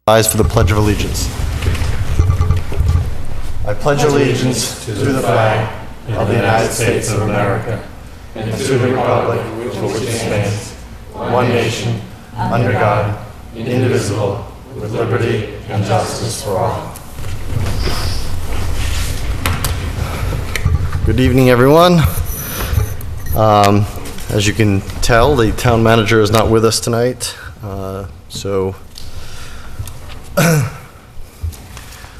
Rise for the Pledge of Allegiance. I pledge allegiance to the flag of the United States of America and to the republic for which it stands, one nation, under God, indivisible, with liberty and justice for all. Good evening, everyone. As you can tell, the town manager is not with us tonight, so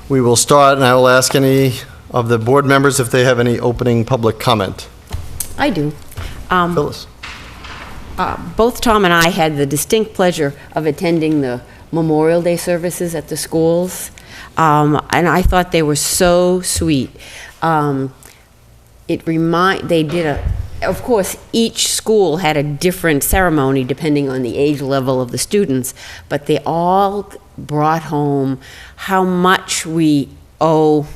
we will start, and I will ask any of the board members if they have any opening public comment. I do. Phyllis. Both Tom and I had the distinct pleasure of attending the Memorial Day services at the schools, and I thought they were so sweet. Of course, each school had a different ceremony depending on the age level of the students, but they all brought home how much we owe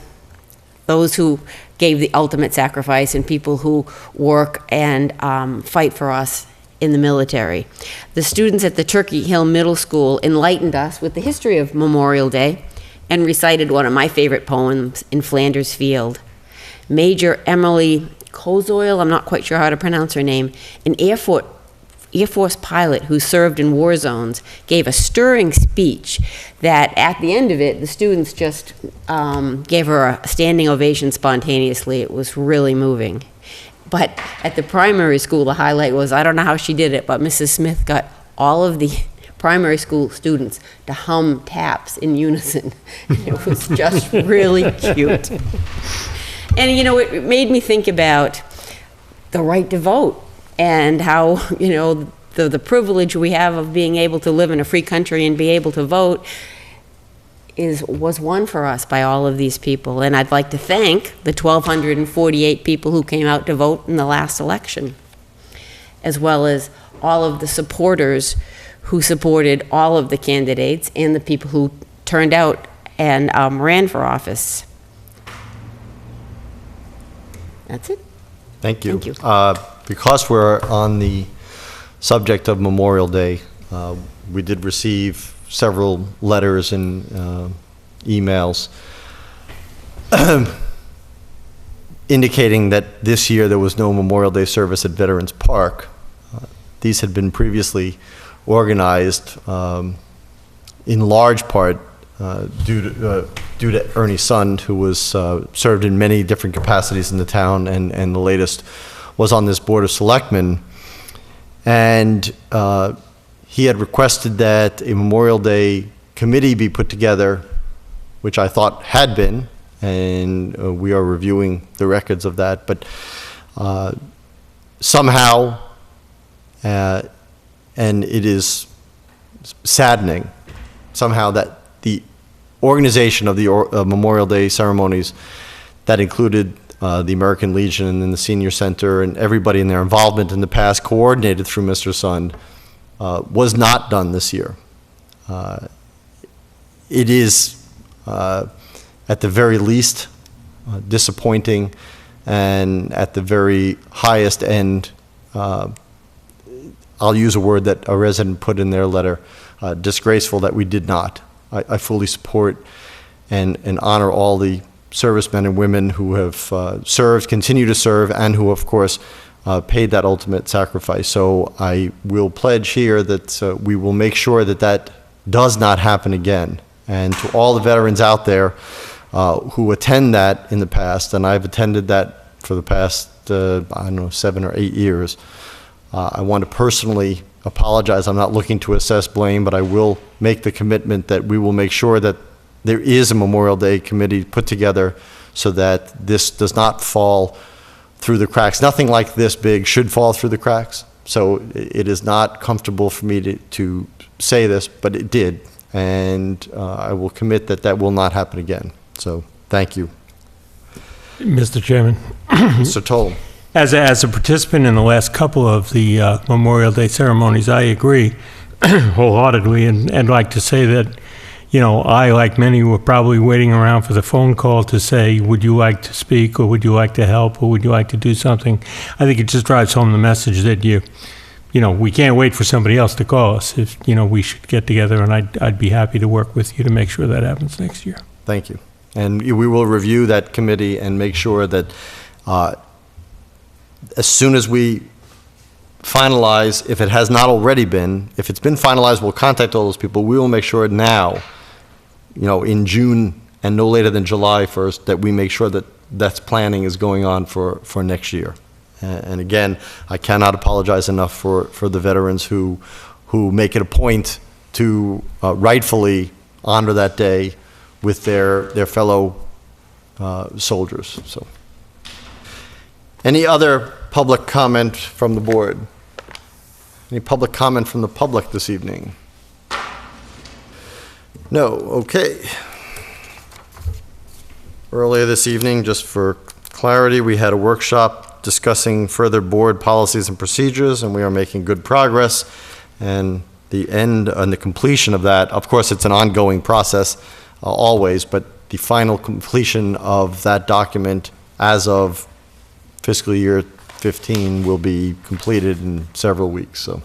those who gave the ultimate sacrifice and people who work and fight for us in the military. The students at the Turkey Hill Middle School enlightened us with the history of Memorial Day and recited one of my favorite poems, In Flanders Field. Major Emily Kozoil, I'm not quite sure how to pronounce her name, an Air Force pilot who served in war zones, gave a stirring speech that at the end of it, the students just gave her a standing ovation spontaneously. It was really moving. But at the primary school, the highlight was, I don't know how she did it, but Mrs. Smith got all of the primary school students to hum taps in unison. It was just really cute. And, you know, it made me think about the right to vote and how, you know, the privilege we have of being able to live in a free country and be able to vote was won for us by all of these people. And I'd like to thank the 1,248 people who came out to vote in the last election, as well as all of the supporters who supported all of the candidates and the people who turned out and ran for office. That's it. Thank you. Thank you. Because we're on the subject of Memorial Day, we did receive several letters and emails indicating that this year there was no Memorial Day service at Veterans Park. These had been previously organized in large part due to Ernie's son, who was served in many different capacities in the town, and the latest was on this Board of Selectmen. And he had requested that a Memorial Day committee be put together, which I thought had been, and we are reviewing the records of that. But somehow, and it is saddening, somehow that the organization of the Memorial Day ceremonies that included the American Legion and then the Senior Center and everybody in their involvement in the past, coordinated through Mr. Sund, was not done this year. It is, at the very least, disappointing, and at the very highest end, I'll use a word that a resident put in their letter, disgraceful that we did not. I fully support and honor all the servicemen and women who have served, continue to serve, and who, of course, paid that ultimate sacrifice. So I will pledge here that we will make sure that that does not happen again. And to all the veterans out there who attend that in the past, and I've attended that for the past, 7 or 8 years, I want to personally apologize. I'm not looking to assess blame, but I will make the commitment that we will make sure that there is a Memorial Day committee put together so that this does not fall through the cracks. Nothing like this big should fall through the cracks. So it is not comfortable for me to say this, but it did. And I will commit that that will not happen again. So thank you. Mr. Chairman. Mr. Toll. As a participant in the last couple of the Memorial Day ceremonies, I agree wholeheartedly, and I'd like to say that, you know, I, like many, were probably waiting around for the phone call to say, would you like to speak, or would you like to help, or would you like to do something? I think it just drives home the message that you we can't wait for somebody else to call us. If, we should get together, and I'd be happy to work with you to make sure that happens next year. Thank you. And we will review that committee and make sure that as soon as we finalize, if it has not already been, if it's been finalized, we'll contact all those people. We will make sure now, in June and no later than July 1st, that we make sure that that's planning is going on for next year. And again, I cannot apologize enough for the veterans who make it a point to rightfully honor that day with their fellow soldiers. So, any other public comment from the board? Any public comment from the public this evening? No. Okay. Earlier this evening, just for clarity, we had a workshop discussing further board policies and procedures, and we are making good progress. And the end and the completion of that, of course, it's an ongoing process always, but the final completion of that document as of fiscal year 15 will be completed in several weeks. So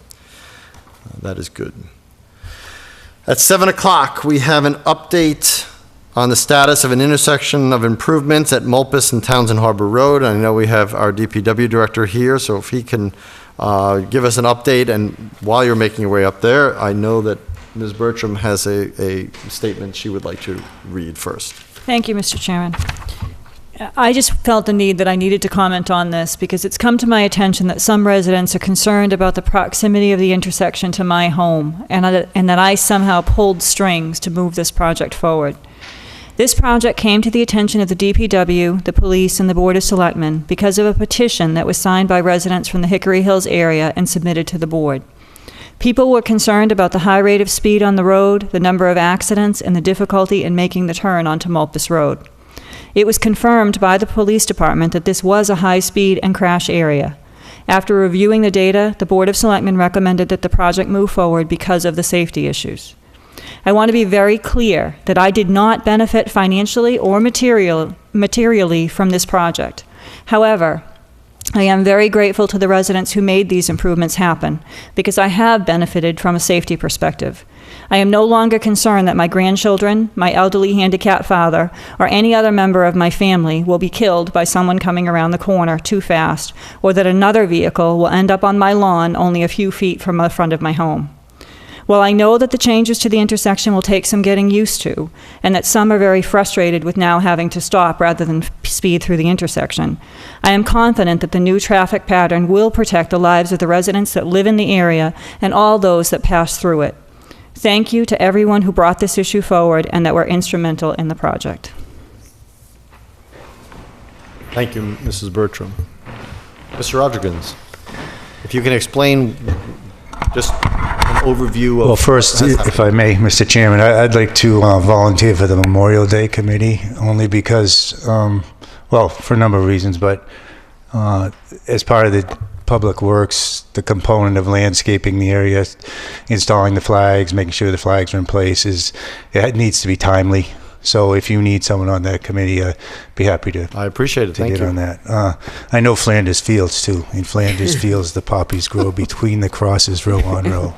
that is good. At 7 o'clock, we have an update on the status of an intersection of improvements at Mulpus and Townsend Harbor Road. I know we have our DPW director here, so if he can give us an update. And while you're making your way up there, I know that Ms. Bertram has a statement she would like to read first. Thank you, Mr. Chairman. I just felt the need that I needed to comment on this because it's come to my attention that some residents are concerned about the proximity of the intersection to my home and that I somehow pulled strings to move this project forward. This project came to the attention of the DPW, the police, and the Board of Selectmen because of a petition that was signed by residents from the Hickory Hills area and submitted to the board. People were concerned about the high rate of speed on the road, the number of accidents, and the difficulty in making the turn onto Mulpus Road. It was confirmed by the police department that this was a high-speed and crash area. After reviewing the data, the Board of Selectmen recommended that the project move forward because of the safety issues. I want to be very clear that I did not benefit financially or materially from this project. However, I am very grateful to the residents who made these improvements happen because I have benefited from a safety perspective. I am no longer concerned that my grandchildren, my elderly handicapped father, or any other member of my family will be killed by someone coming around the corner too fast, or that another vehicle will end up on my lawn only a few feet from the front of my home. While I know that the changes to the intersection will take some getting used to, and that some are very frustrated with now having to stop rather than speed through the intersection, I am confident that the new traffic pattern will protect the lives of the residents that live in the area and all those that pass through it. Thank you to everyone who brought this issue forward and that were instrumental in the project. Thank you, Mrs. Bertram. Mr. Rodriguez, if you can explain just an overview of... Well, first, if I may, Mr. Chairman, I'd like to volunteer for the Memorial Day Committee, only because, well, for a number of reasons, but as part of the Public Works, the component of landscaping the area, installing the flags, making sure the flags are in place, it needs to be timely. So if you need someone on that committee, I'd be happy to. I appreciate it. Thank you. On that. I know Flanders Fields too. In Flanders Fields, the poppies grow between the crosses, row on row,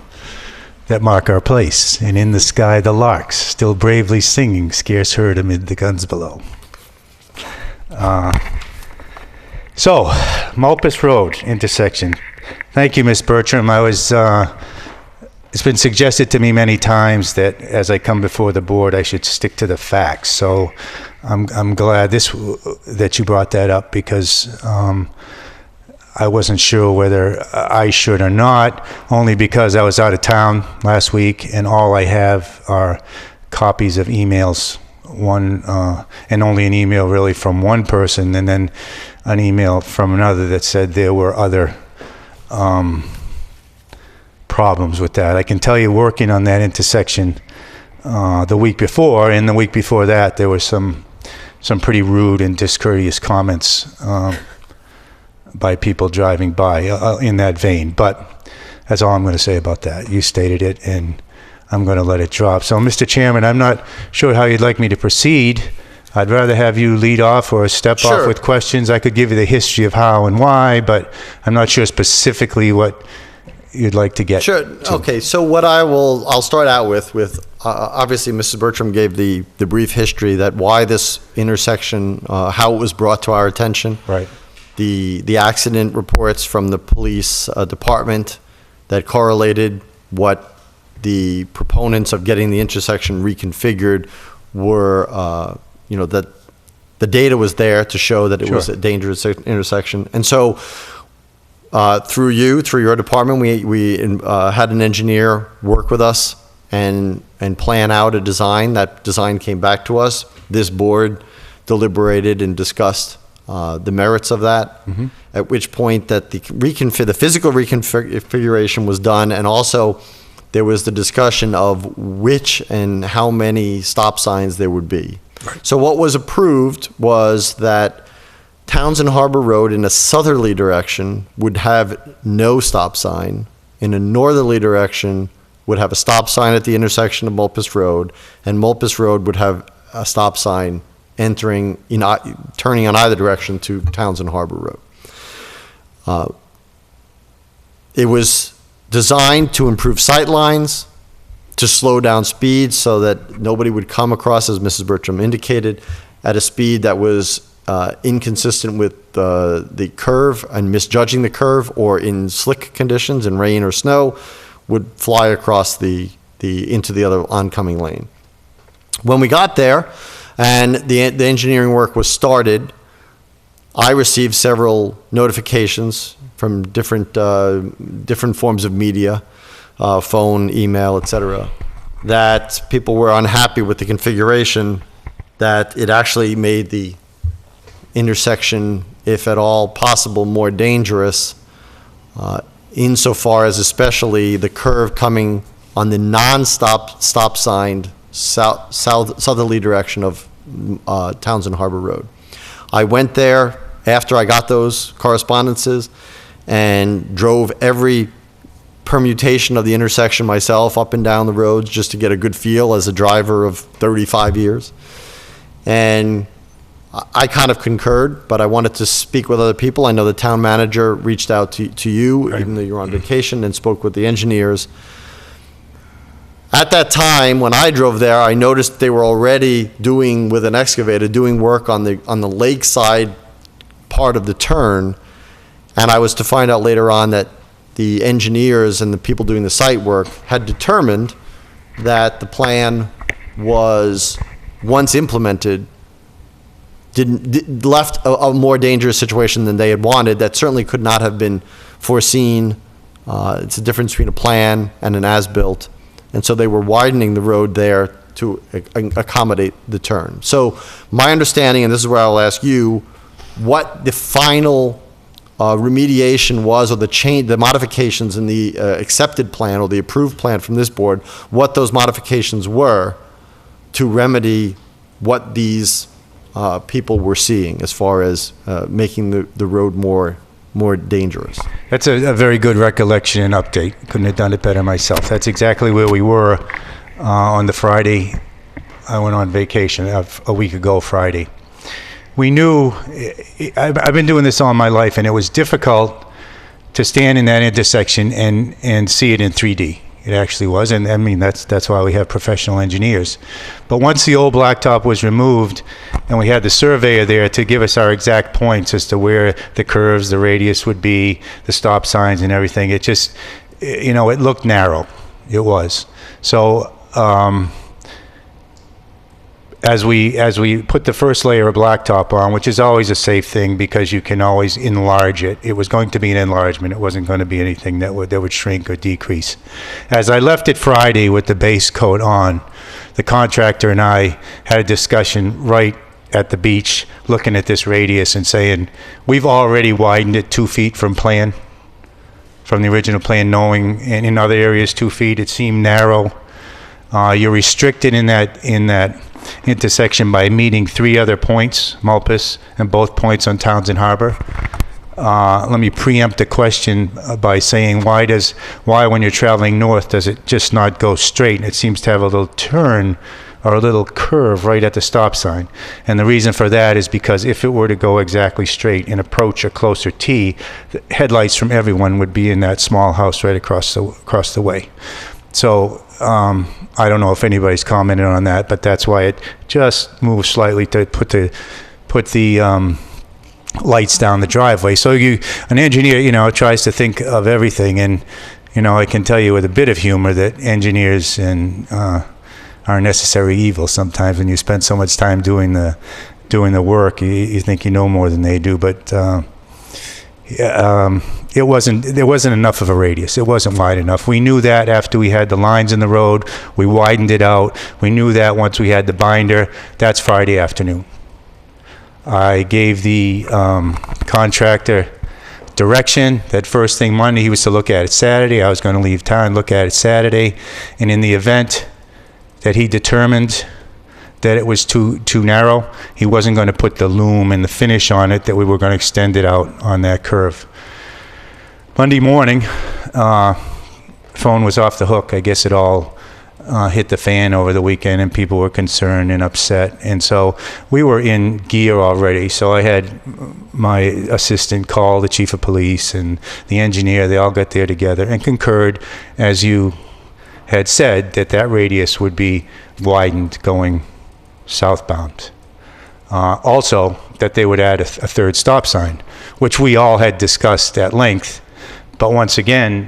that mark our place. And in the sky, the larks, still bravely singing, scarce heard amid the guns below. So, Mulpus Road intersection. Thank you, Ms. Bertram. It's been suggested to me many times that as I come before the board, I should stick to the facts. So I'm glad that you brought that up because I wasn't sure whether I should or not, only because I was out of town last week and all I have are copies of emails, and only an email really from one person and then an email from another that said there were other problems with that. I can tell you, working on that intersection the week before, and the week before that, there were some pretty rude and discourteous comments by people driving by in that vein. But that's all I'm going to say about that. You stated it, and I'm going to let it drop. So, Mr. Chairman, I'm not sure how you'd like me to proceed. I'd rather have you lead off or step off with questions. I could give you the history of how and why, but I'm not sure specifically what you'd like to get Sure. to. Okay. So what I'll start out with obviously Mrs. Bertram gave the brief history that why this intersection, how it was brought to our attention. Right. The accident reports from the police department that correlated what the proponents of getting the intersection reconfigured were, that the data was there to show that it was Sure. a dangerous intersection. And so through your department, we had an engineer work with us and plan out a design. That design came back to us. This board deliberated and discussed the merits of that, at which point that the physical reconfiguration was done, and also there was the discussion of which and how many stop signs there would be. Right. So what was approved was that Townsend Harbor Road in a southerly direction would have no stop sign, in a northerly direction would have a stop sign at the intersection of Mulpus Road, and Mulpus Road would have a stop sign turning in either direction to Townsend Harbor Road. It was designed to improve sight lines, to slow down speed so that nobody would come across, as Mrs. Bertram indicated, at a speed that was inconsistent with the curve and misjudging the curve, or in slick conditions, in rain or snow, would fly across into the other oncoming lane. When we got there, and the engineering work was started, I received several notifications from different forms of media, phone, email, etc., that people were unhappy with the configuration, that it actually made the intersection, if at all possible, more dangerous, insofar as especially the curve coming on the stop signed southerly direction of Townsend Harbor Road. I went there after I got those correspondences and drove every permutation of the intersection myself up and down the roads just to get a good feel as a driver of 35 years. And I kind of concurred, but I wanted to speak with other people. I know the town manager reached out to you, right, even though you were on vacation, and spoke with the engineers. At that time, when I drove there, I noticed they were already doing, with an excavator, doing work on the lakeside part of the turn. And I was to find out later on that the engineers and the people doing the site work had determined that the plan was, once implemented, left a more dangerous situation than they had wanted. That certainly could not have been foreseen. It's a difference between a plan and an as-built. And so they were widening the road there to accommodate the turn. So my understanding, and this is where I'll ask you, what the final remediation was, or the modifications in the accepted plan or the approved plan from this board, what those modifications were to remedy what these people were seeing as far as making the road more dangerous. That's a very good recollection and update. Couldn't have done it better myself. That's exactly where we were on the Friday. I went on vacation a week ago Friday. We knew, I've been doing this all my life, and it was difficult to stand in that intersection and see it in 3D. It actually was, and I mean, that's why we have professional engineers. But once the old blacktop was removed, and we had the surveyor there to give us our exact points as to where the curves, the radius would be, the stop signs and everything, it just, it looked narrow. It was. So, as we put the first layer of blacktop on, which is always a safe thing because you can always enlarge it. It was going to be an enlargement. It wasn't going to be anything that would shrink or decrease. As I left it Friday with the base coat on, the contractor and I had a discussion right at the beach, looking at this radius and saying, we've already widened it 2 feet from the original plan, knowing in other areas 2 feet. It seemed narrow. You're restricted in that intersection by meeting 3 other points, Mulpus, and both points on Townsend Harbor. Let me preempt the question by saying, why when you're traveling north does it just not go straight? It seems to have a little turn or a little curve right at the stop sign. And the reason for that is because if it were to go exactly straight and approach a closer T, the headlights from everyone would be in that small house right across the way. So I don't know if anybody's commented on that, but that's why it just moves slightly to put the lights down the driveway. So an engineer, tries to think of everything, and I can tell you with a bit of humor that engineers are necessary evil sometimes. When you spend so much time doing the work, you think you know more than they do. But there wasn't enough of a radius. It wasn't wide enough. We knew that after we had the lines in the road. We widened it out. We knew that once we had the binder. That's Friday afternoon. I gave the contractor direction that first thing Monday he was to look at it Saturday. I was going to leave town, look at it Saturday, and in the event that he determined that it was too narrow, he wasn't going to put the loom and the finish on it, that we were going to extend it out on that curve. Monday morning, phone was off the hook. I guess it all hit the fan over the weekend, and people were concerned and upset. And so we were in gear already. So I had my assistant call the chief of police and the engineer. They all got there together and concurred, as you had said, that radius would be widened going southbound. Also, that they would add a third stop sign, which we all had discussed at length. But once again,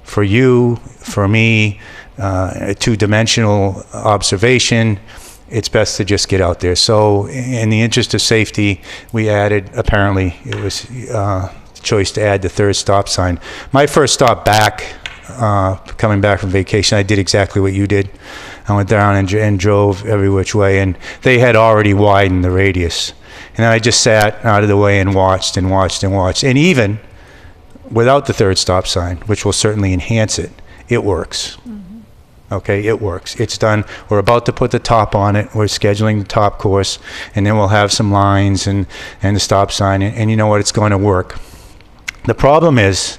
for you, for me, a two-dimensional observation, it's best to just get out there. So in the interest of safety, we added, apparently it was choice to add the third stop sign. My first stop back, coming back from vacation, I did exactly what you did. I went down and drove every which way, and they had already widened the radius. And then I just sat out of the way and watched and watched and watched. And even without the third stop sign, which will certainly enhance it, it works. Okay, it works. It's done. We're about to put the top on it. We're scheduling the top course, and then we'll have some lines and the stop sign, and you know what? It's going to work. The problem is,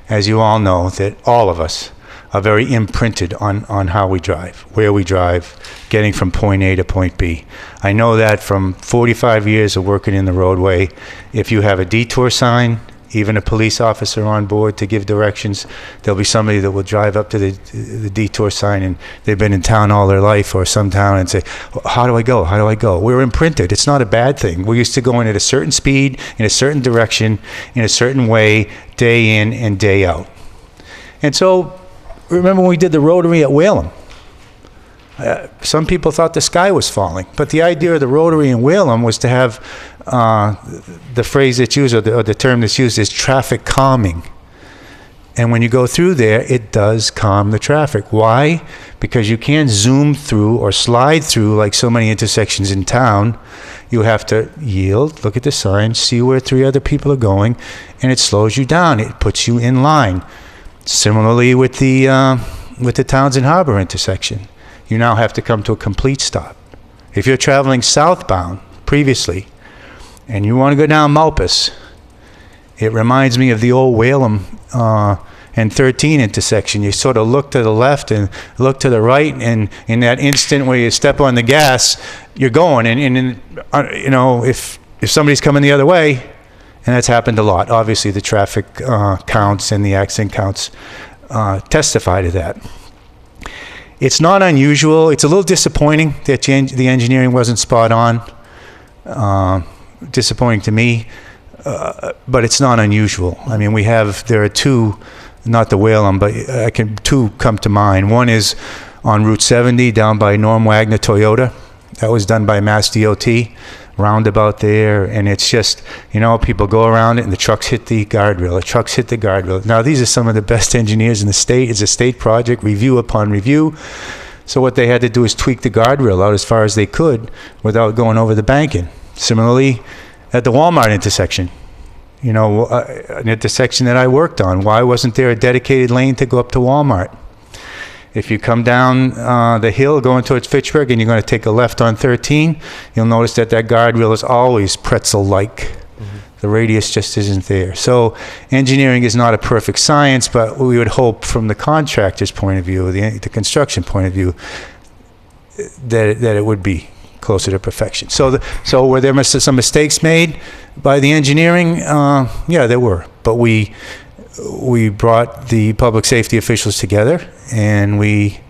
as you all know, that all of us are very imprinted on how we drive, where we drive, getting from point A to point B. I know that from 45 years of working in the roadway. If you have a detour sign, even a police officer on board to give directions, there'll be somebody that will drive up to the detour sign, and they've been in town all their life, or some town, and say, how do I go? How do I go? We're imprinted. It's not a bad thing. We're used to going at a certain speed, in a certain direction, in a certain way, day in and day out. And so, remember when we did the rotary at Whalum? Some people thought the sky was falling, but the idea of the rotary in Whalum was to have the phrase that's used, or the term that's used, is traffic calming. And when you go through there, it does calm the traffic. Why? Because you can't zoom through or slide through like so many intersections in town. You have to yield, look at the sign, see where 3 other people are going, and it slows you down. It puts you in line. Similarly with the Townsend Harbor intersection. You now have to come to a complete stop. If you're traveling southbound previously, and you want to go down Malpas, it reminds me of the old Whalum and 13 intersection. You sort of look to the left and look to the right, and in that instant where you step on the gas, you're going. And if somebody's coming the other way, and that's happened a lot. Obviously, the traffic counts and the accident counts testify to that. It's not unusual. It's a little disappointing that the engineering wasn't spot on. Disappointing to me, but it's not unusual. I mean, there are 2, not the Whalum, but 2 come to mind. One is on Route 70 down by Norm Wagner Toyota. That was done by Mass DOT, roundabout there, and it's just, people go around it and the trucks hit the guardrail. The trucks hit the guardrail. Now, these are some of the best engineers in the state. It's a state project, review upon review. So what they had to do is tweak the guardrail out as far as they could without going over the banking. Similarly, at the Walmart intersection, an intersection that I worked on, why wasn't there a dedicated lane to go up to Walmart? If you come down the hill going towards Fitchburg and you're going to take a left on 13, you'll notice that guardrail is always pretzel-like. Mm-hmm. The radius just isn't there. So engineering is not a perfect science, but we would hope from the contractor's point of view, the construction point of view, that it would be closer to perfection. So were there some mistakes made by the engineering? Yeah, there were. But we brought the public safety officials together and we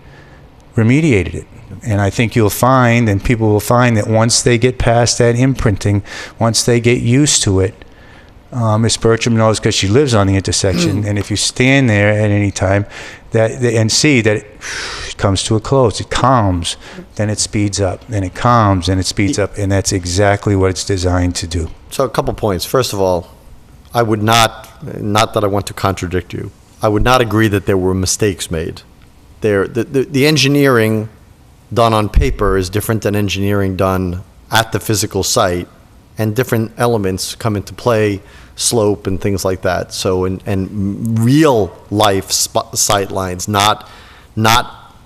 remediated it. And I think you'll find, and people will find, that once they get past that imprinting, once they get used to it, Ms. Bertram knows because she lives on the intersection, and if you stand there at any time and see that it comes to a close, it calms, then it speeds up, then it calms, then it speeds up, and that's exactly what it's designed to do. So a couple points. First of all, I would not that I want to contradict you, I would not agree that there were mistakes made. The engineering done on paper is different than engineering done at the physical site, and different elements come into play, slope and things like that. So, and real life sight lines, not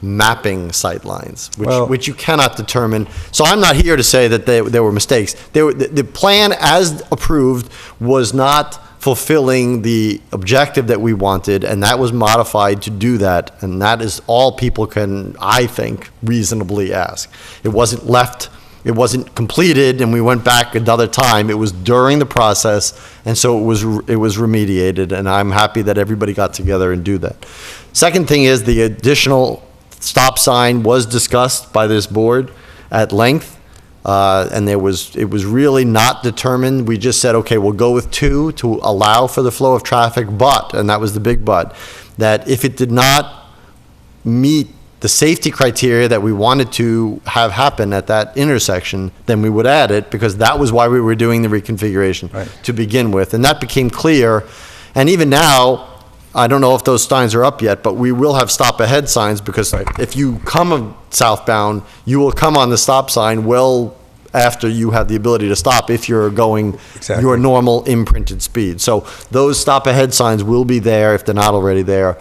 mapping sight lines, which you cannot determine. So I'm not here to say that there were mistakes. The plan as approved was not fulfilling the objective that we wanted, and that was modified to do that. And that is all people can, I think, reasonably ask. It wasn't completed and we went back another time. It was during the process, and so it was remediated, and I'm happy that everybody got together and do that. Second thing is the additional stop sign was discussed by this board at length, and it was really not determined. We just said, okay, we'll go with 2 to allow for the flow of traffic, but, and that was the big but, that if it did not meet the safety criteria that we wanted to have happen at that intersection, then we would add it, because that was why we were doing the reconfiguration to begin with. And that became clear. And even now, I don't know if those signs are up yet, but we will have stop ahead signs, because if you come southbound, you will come on the stop sign well after you have the ability to stop if you're going your normal imprinted speed. So those stop ahead signs will be there if they're not already there.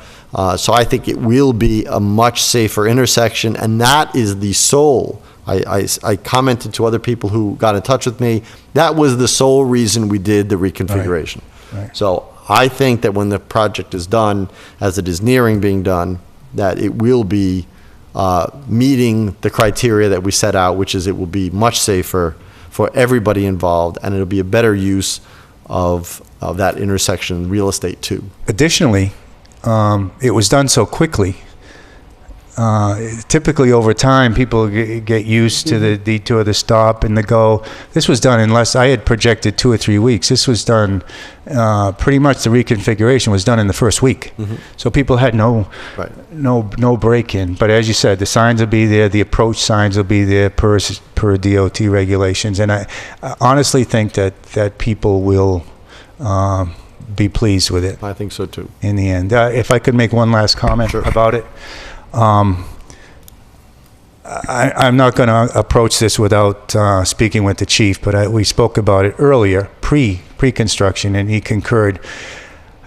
So I think it will be a much safer intersection, and that is the sole. I commented to other people who got in touch with me. That was the sole reason we did the reconfiguration. Right. So I think that when the project is done, as it is nearing being done, that it will be meeting the criteria that we set out, which is it will be much safer for everybody involved, and it'll be a better use of that intersection real estate too. Additionally, it was done so quickly. Typically over time, people get used to the detour, the stop, and the go. This was done in less. I had projected 2 or 3 weeks. This was done, pretty much the reconfiguration was done in the first week. So people had no break-in. But as you said, the signs will be there. The approach signs will be there per DOT regulations. And I honestly think that people will be pleased with it. I think so too. In the end, if I could make one last comment about it. I'm not going to approach this without speaking with the chief, but we spoke about it earlier, pre-construction, and he concurred.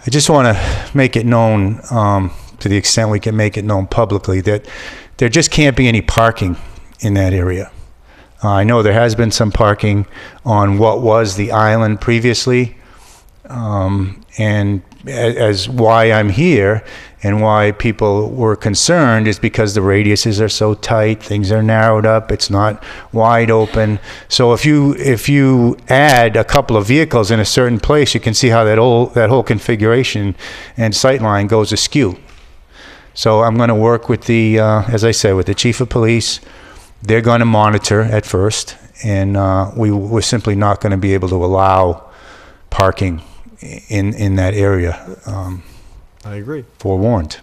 I just want to make it known, to the extent we can make it known publicly, that there just can't be any parking in that area. I know there has been some parking on what was the island previously, and as why I'm here and why people were concerned is because the radiuses are so tight, things are narrowed up, it's not wide open. So if you add a couple of vehicles in a certain place, you can see how that whole configuration and sight line goes askew. So I'm going to work with the, as I said, with the chief of police. They're going to monitor at first, and we're simply not going to be able to allow parking in that area. I agree. Forewarned.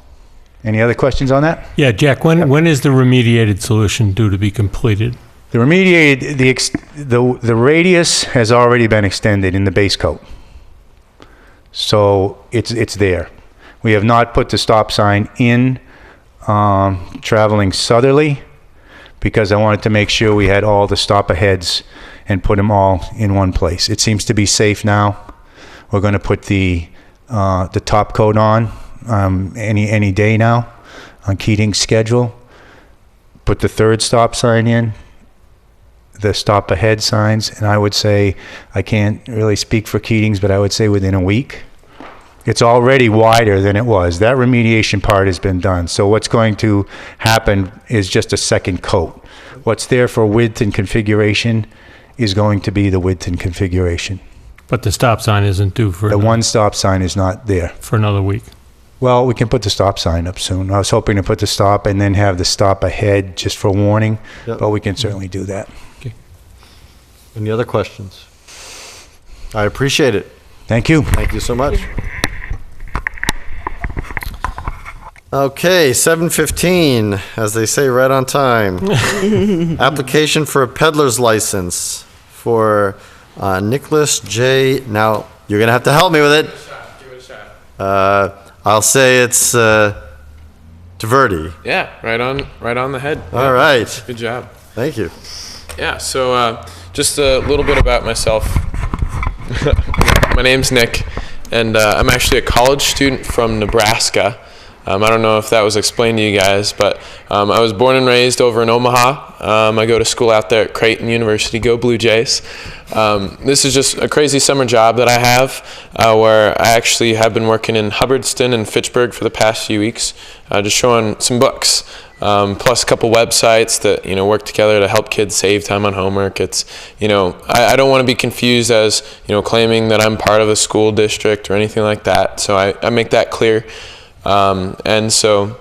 Any other questions on that? Yeah, Jack, when is the remediated solution due to be completed? The remediated, the radius has already been extended in the base coat. So it's there. We have not put the stop sign in traveling southerly, because I wanted to make sure we had all the stop aheads and put them all in one place. It seems to be safe now. We're going to put the top coat on any day now on Keating's schedule. Put the third stop sign in, the stop ahead signs, and I would say, I can't really speak for Keating's, but I would say within a week. It's already wider than it was. That remediation part has been done. So what's going to happen is just a second coat. What's there for width and configuration is going to be the width and configuration. But the stop sign isn't due for The one stop sign is not there. for another week. Well, we can put the stop sign up soon. I was hoping to put the stop and then have the stop ahead just for warning, Yep. but we can certainly do that. Any other questions? I appreciate it. Thank you. Thank you so much. Okay, 7:15, as they say, right on time. Application for a peddler's license for Nicholas J. Now, you're going to have to help me with it. Give it a shot. I'll say it's Taverdi. Yeah, right on the head. All right. Good job. Thank you. Yeah, so just a little bit about myself. My name's Nick, and I'm actually a college student from Nebraska. I don't know if that was explained to you guys, but I was born and raised over in Omaha. I go to school out there at Creighton University. Go Blue Jays. This is just a crazy summer job that I have where I actually have been working in Hubbardston and Fitchburg for the past few weeks, just showing some books. Plus a couple websites that, work together to help kids save time on homework. It's, I don't want to be confused as, claiming that I'm part of a school district or anything like that. So I make that clear. And so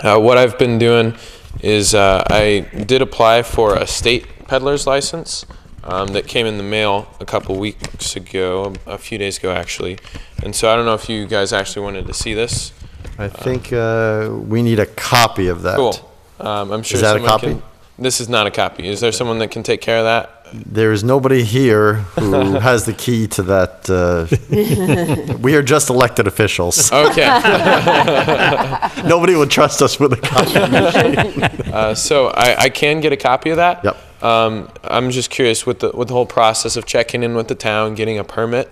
what I've been doing is I did apply for a state peddler's license that came in the mail a couple weeks ago, a few days ago actually. And so I don't know if you guys actually wanted to see this. I think we need a copy of that. Cool. I'm sure Is that a someone copy? can. This is not a copy. Is there someone that can take care of that? There is nobody here who has the key to that. We are just elected officials. Okay. Nobody would trust us with a copy. So I can get a copy of that. Yep. I'm just curious with the whole process of checking in with the town, getting a permit.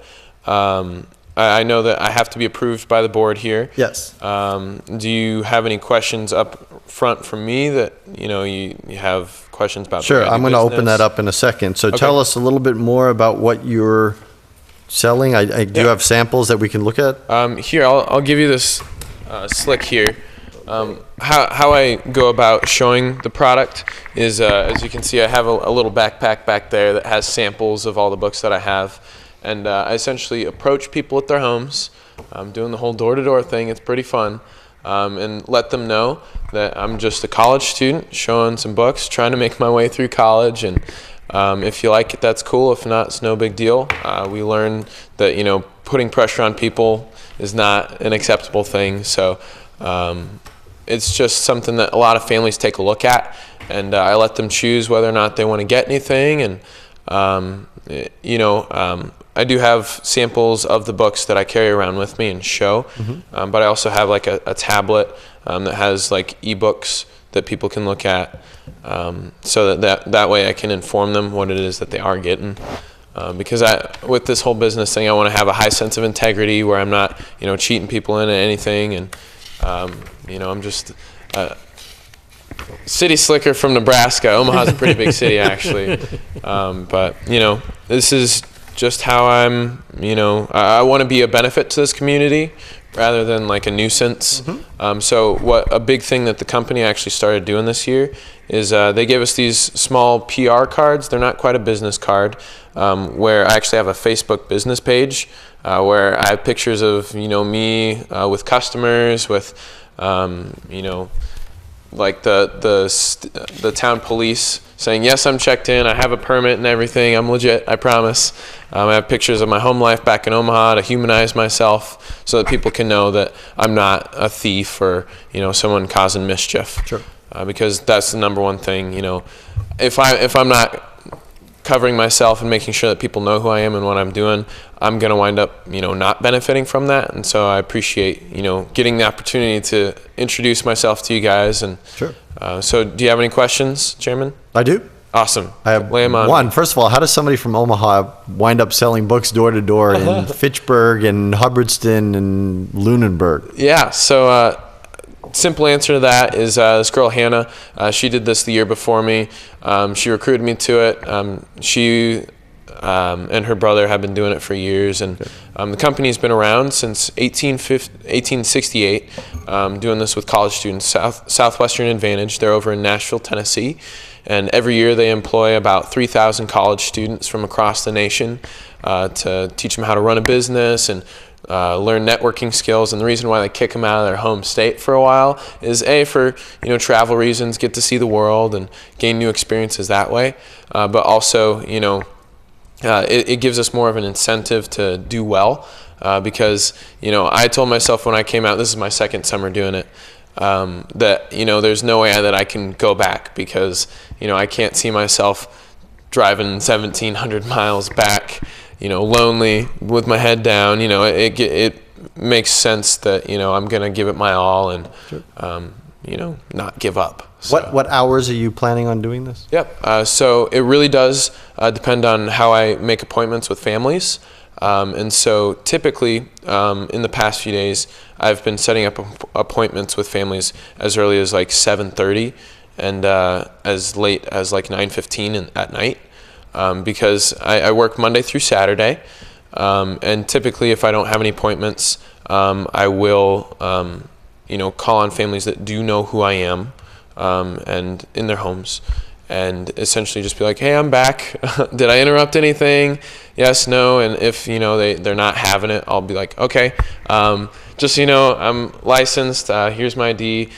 I know that I have to be approved by the board here. Yes. Do you have any questions up front from me that you have questions about? Sure, the way I I'm do going to open business? that up in a second. So Okay. tell us a little bit more about what you're selling. I do Yeah. have samples that we can look at. Here, I'll give you this slick here. How I go about showing the product is, as you can see, I have a little backpack back there that has samples of all the books that I have. And I essentially approach people at their homes. I'm doing the whole door-to-door thing. It's pretty fun. And let them know that I'm just a college student showing some books, trying to make my way through college. And if you like it, that's cool. If not, it's no big deal. We learn that, putting pressure on people is not an acceptable thing. So it's just something that a lot of families take a look at. And I let them choose whether or not they want to get anything. And, I do have samples of the books that I carry around with me and show, but I also have like a tablet that has like ebooks that people can look at, so that way I can inform them what it is that they are getting. Because with this whole business thing, I want to have a high sense of integrity where I'm not, cheating people into anything, and I'm just city slicker from Nebraska. Omaha's a pretty big city actually, but this is just how I'm, I want to be a benefit to this community rather than like a nuisance. So what a big thing that the company actually started doing this year is they gave us these small PR cards. They're not quite a business card, where I actually have a Facebook business page where I have pictures of, me with customers, with, like the town police saying, yes, I'm checked in, I have a permit and everything, I'm legit, I promise. I have pictures of my home life back in Omaha to humanize myself so that people can know that I'm not a thief or, someone causing mischief. Sure. Because that's the number one thing, if I'm not covering myself and making sure that people know who I am and what I'm doing, I'm going to wind up, not benefiting from that. And so I appreciate, getting the opportunity to introduce myself to you guys. And Sure. So do you have any questions, Chairman? I do. Awesome. I have Lay 'em on. one. First of all, how does somebody from Omaha wind up selling books door to door in Fitchburg and Hubbardston and Lunenburg? Yeah. So simple answer to that is this girl, Hannah, she did this the year before me. She recruited me to it. and her brother have been doing it for years. And the company's been around since 1868, doing this with college students. Southwestern Advantage, they're over in Nashville, Tennessee. And every year they employ about 3,000 college students from across the nation to teach them how to run a business and learn networking skills. And the reason why they kick them out of their home state for a while is for travel reasons, get to see the world and gain new experiences that way. But also, it gives us more of an incentive to do well because I told myself when I came out, this is my second summer doing it, that there's no way that I can go back because I can't see myself driving 1,700 miles back, lonely with my head down. It makes sense that I'm gonna give it my all and not give up. So. What hours are you planning on doing this? Yep. So it really does depend on how I make appointments with families. And so typically in the past few days, I've been setting up appointments with families as early as like 7:30 and as late as like 9:15 at night because I work Monday through Saturday. And typically if I don't have any appointments, I will call on families that do know who I am and in their homes. And essentially just be like, hey, I'm back. Did I interrupt anything? Yes, no. And if, they're not having it, I'll be like, okay, just so you know, I'm licensed. Here's my ID.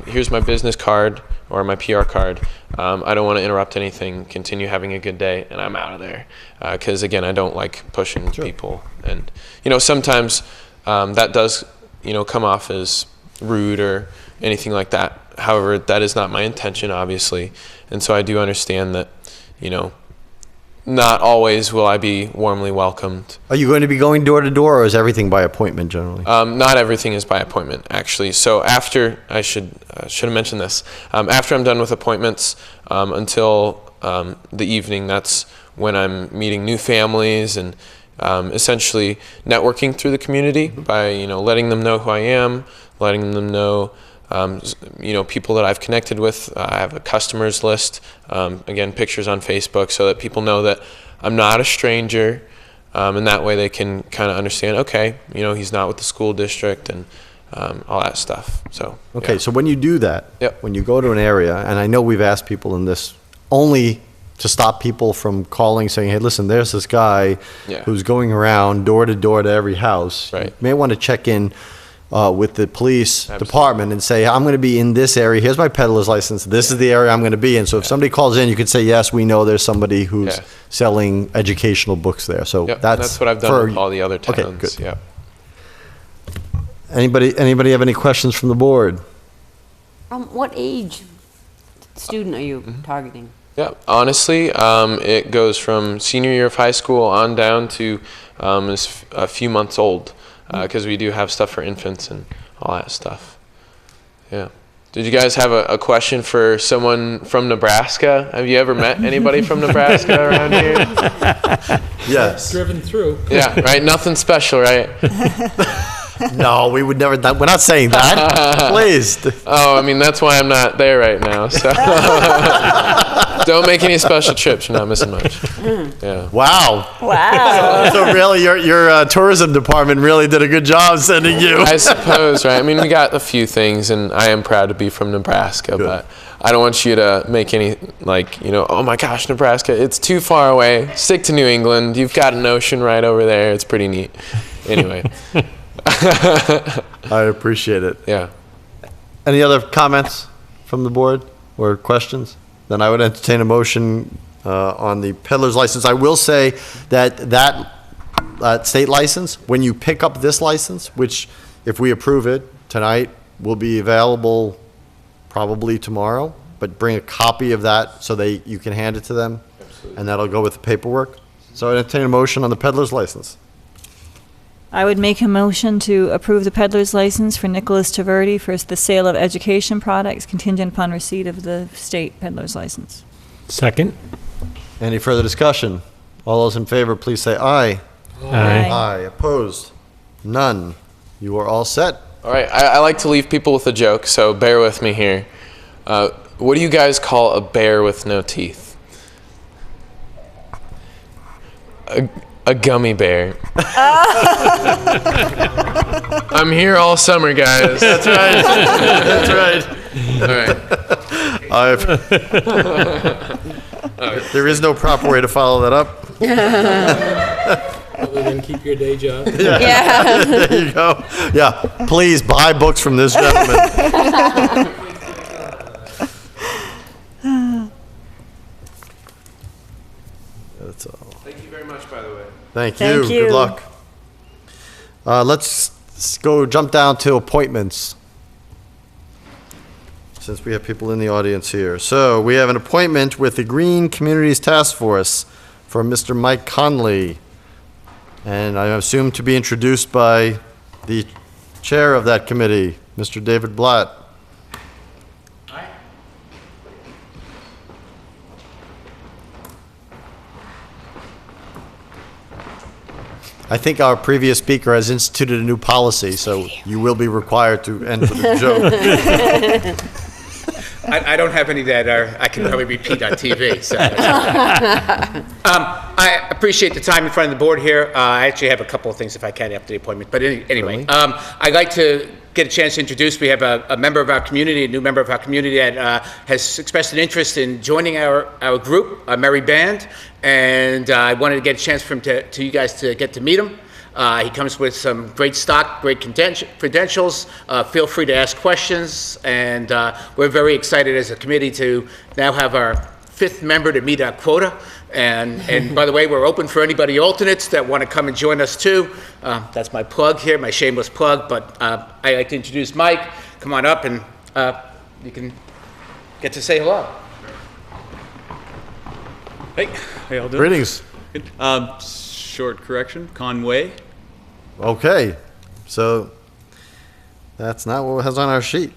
Here's my business card or my PR card. I don't want to interrupt anything. Continue having a good day. And I'm out of there. Because, again, I don't like pushing people. And, sometimes that does, come off as rude or anything like that. However, that is not my intention, obviously. And so I do understand that, not always will I be warmly welcomed. Are you going to be going door to door, or is everything by appointment generally? Not everything is by appointment, actually. So after, I should have mentioned this, after I'm done with appointments until the evening, that's when I'm meeting new families and essentially networking through the community by, letting them know who I am, letting them know people that I've connected with. I have a customers list, again, pictures on Facebook so that people know that I'm not a stranger, and that way they can kind of understand, okay, he's not with the school district and all that stuff. So okay, yeah. So when you do that, Yep. when you go to an area, and I know we've asked people in this only to stop people from calling saying, hey, listen, there's this guy Yeah. who's going around door to door to every house. Right. You may want to check in with the police Absolutely. department and say, I'm going to be in this area. Here's my peddler's license. This is the area I'm going to be in. So if somebody calls in, you could say, yes, we know there's somebody who's Yeah. selling educational books there. So Yep, that's what I've done with all the other towns. Okay, good. Yeah. Anybody have any questions from the board? What age student are you targeting? Yeah, honestly, it goes from senior year of high school on down to is a few months old because we do have stuff for infants and all that stuff. Yeah. Did you guys have a question for someone from Nebraska? Have you ever met anybody from Nebraska around here? Yes. Driven through. Yeah, right? Nothing special, right? No, we would never. We're not saying that. Please. Oh, I mean, that's why I'm not there right now. So don't make any special trips. You're not missing much. Yeah. Wow. Wow. So really, your tourism department really did a good job sending you. I suppose, right? I mean, we got a few things, and I am proud to be from Nebraska, but I don't want you to make any, oh my gosh, Nebraska, it's too far away. Stick to New England. You've got an ocean right over there. It's pretty neat. Anyway. I appreciate it. Yeah. Any other comments from the board or questions? Then I would entertain a motion on the peddler's license. I will say that state license, when you pick up this license, which if we approve it tonight, will be available probably tomorrow, but bring a copy of that so you can hand it to them. Absolutely. And that'll go with the paperwork. So I entertain a motion on the peddler's license. I would make a motion to approve the peddler's license for Nicholas Taverdi for the sale of education products contingent upon receipt of the state peddler's license. Second? Any further discussion? All those in favor, please say aye. Aye. Aye. Opposed? None. You are all set. All right. I like to leave people with a joke, so bear with me here. What do you guys call a bear with no teeth? A gummy bear. I'm here all summer, guys. That's right. That's right. All right. There is no proper way to follow that up. Other than keep your day job. Yeah. There you go. Yeah, please buy books from this gentleman. That's all. Thank you very much, by the way. Thank you. Thank you. Good luck. Let's go jump down to appointments, since we have people in the audience here. So we have an appointment with the Green Communities Task Force for Mr. Mike Conley. And I assume to be introduced by the chair of that committee, Mr. David Blatt. I think our previous speaker has instituted a new policy, so you will be required to end with a joke. I don't have any that I can probably repeat on TV. So I appreciate the time in front of the board here. I actually have a couple of things, if I can, after the appointment. But anyway, I'd like to get a chance to introduce. We have a member of our community, a new member of our community that has expressed an interest in joining our group, a Merry Band. And I wanted to get a chance for him to you guys to get to meet him. He comes with some great stock, great credentials. Feel free to ask questions. And we're very excited as a committee to now have our 5th member to meet our quota. And by the way, we're open for anybody alternates that want to come and join us too. That's my plug here, my shameless plug. But I'd like to introduce Mike. Come on up and you can get to say hello. Hey, how y'all doing? Greetings. Good. Short correction, Conway. Okay, so that's not what was on our sheet.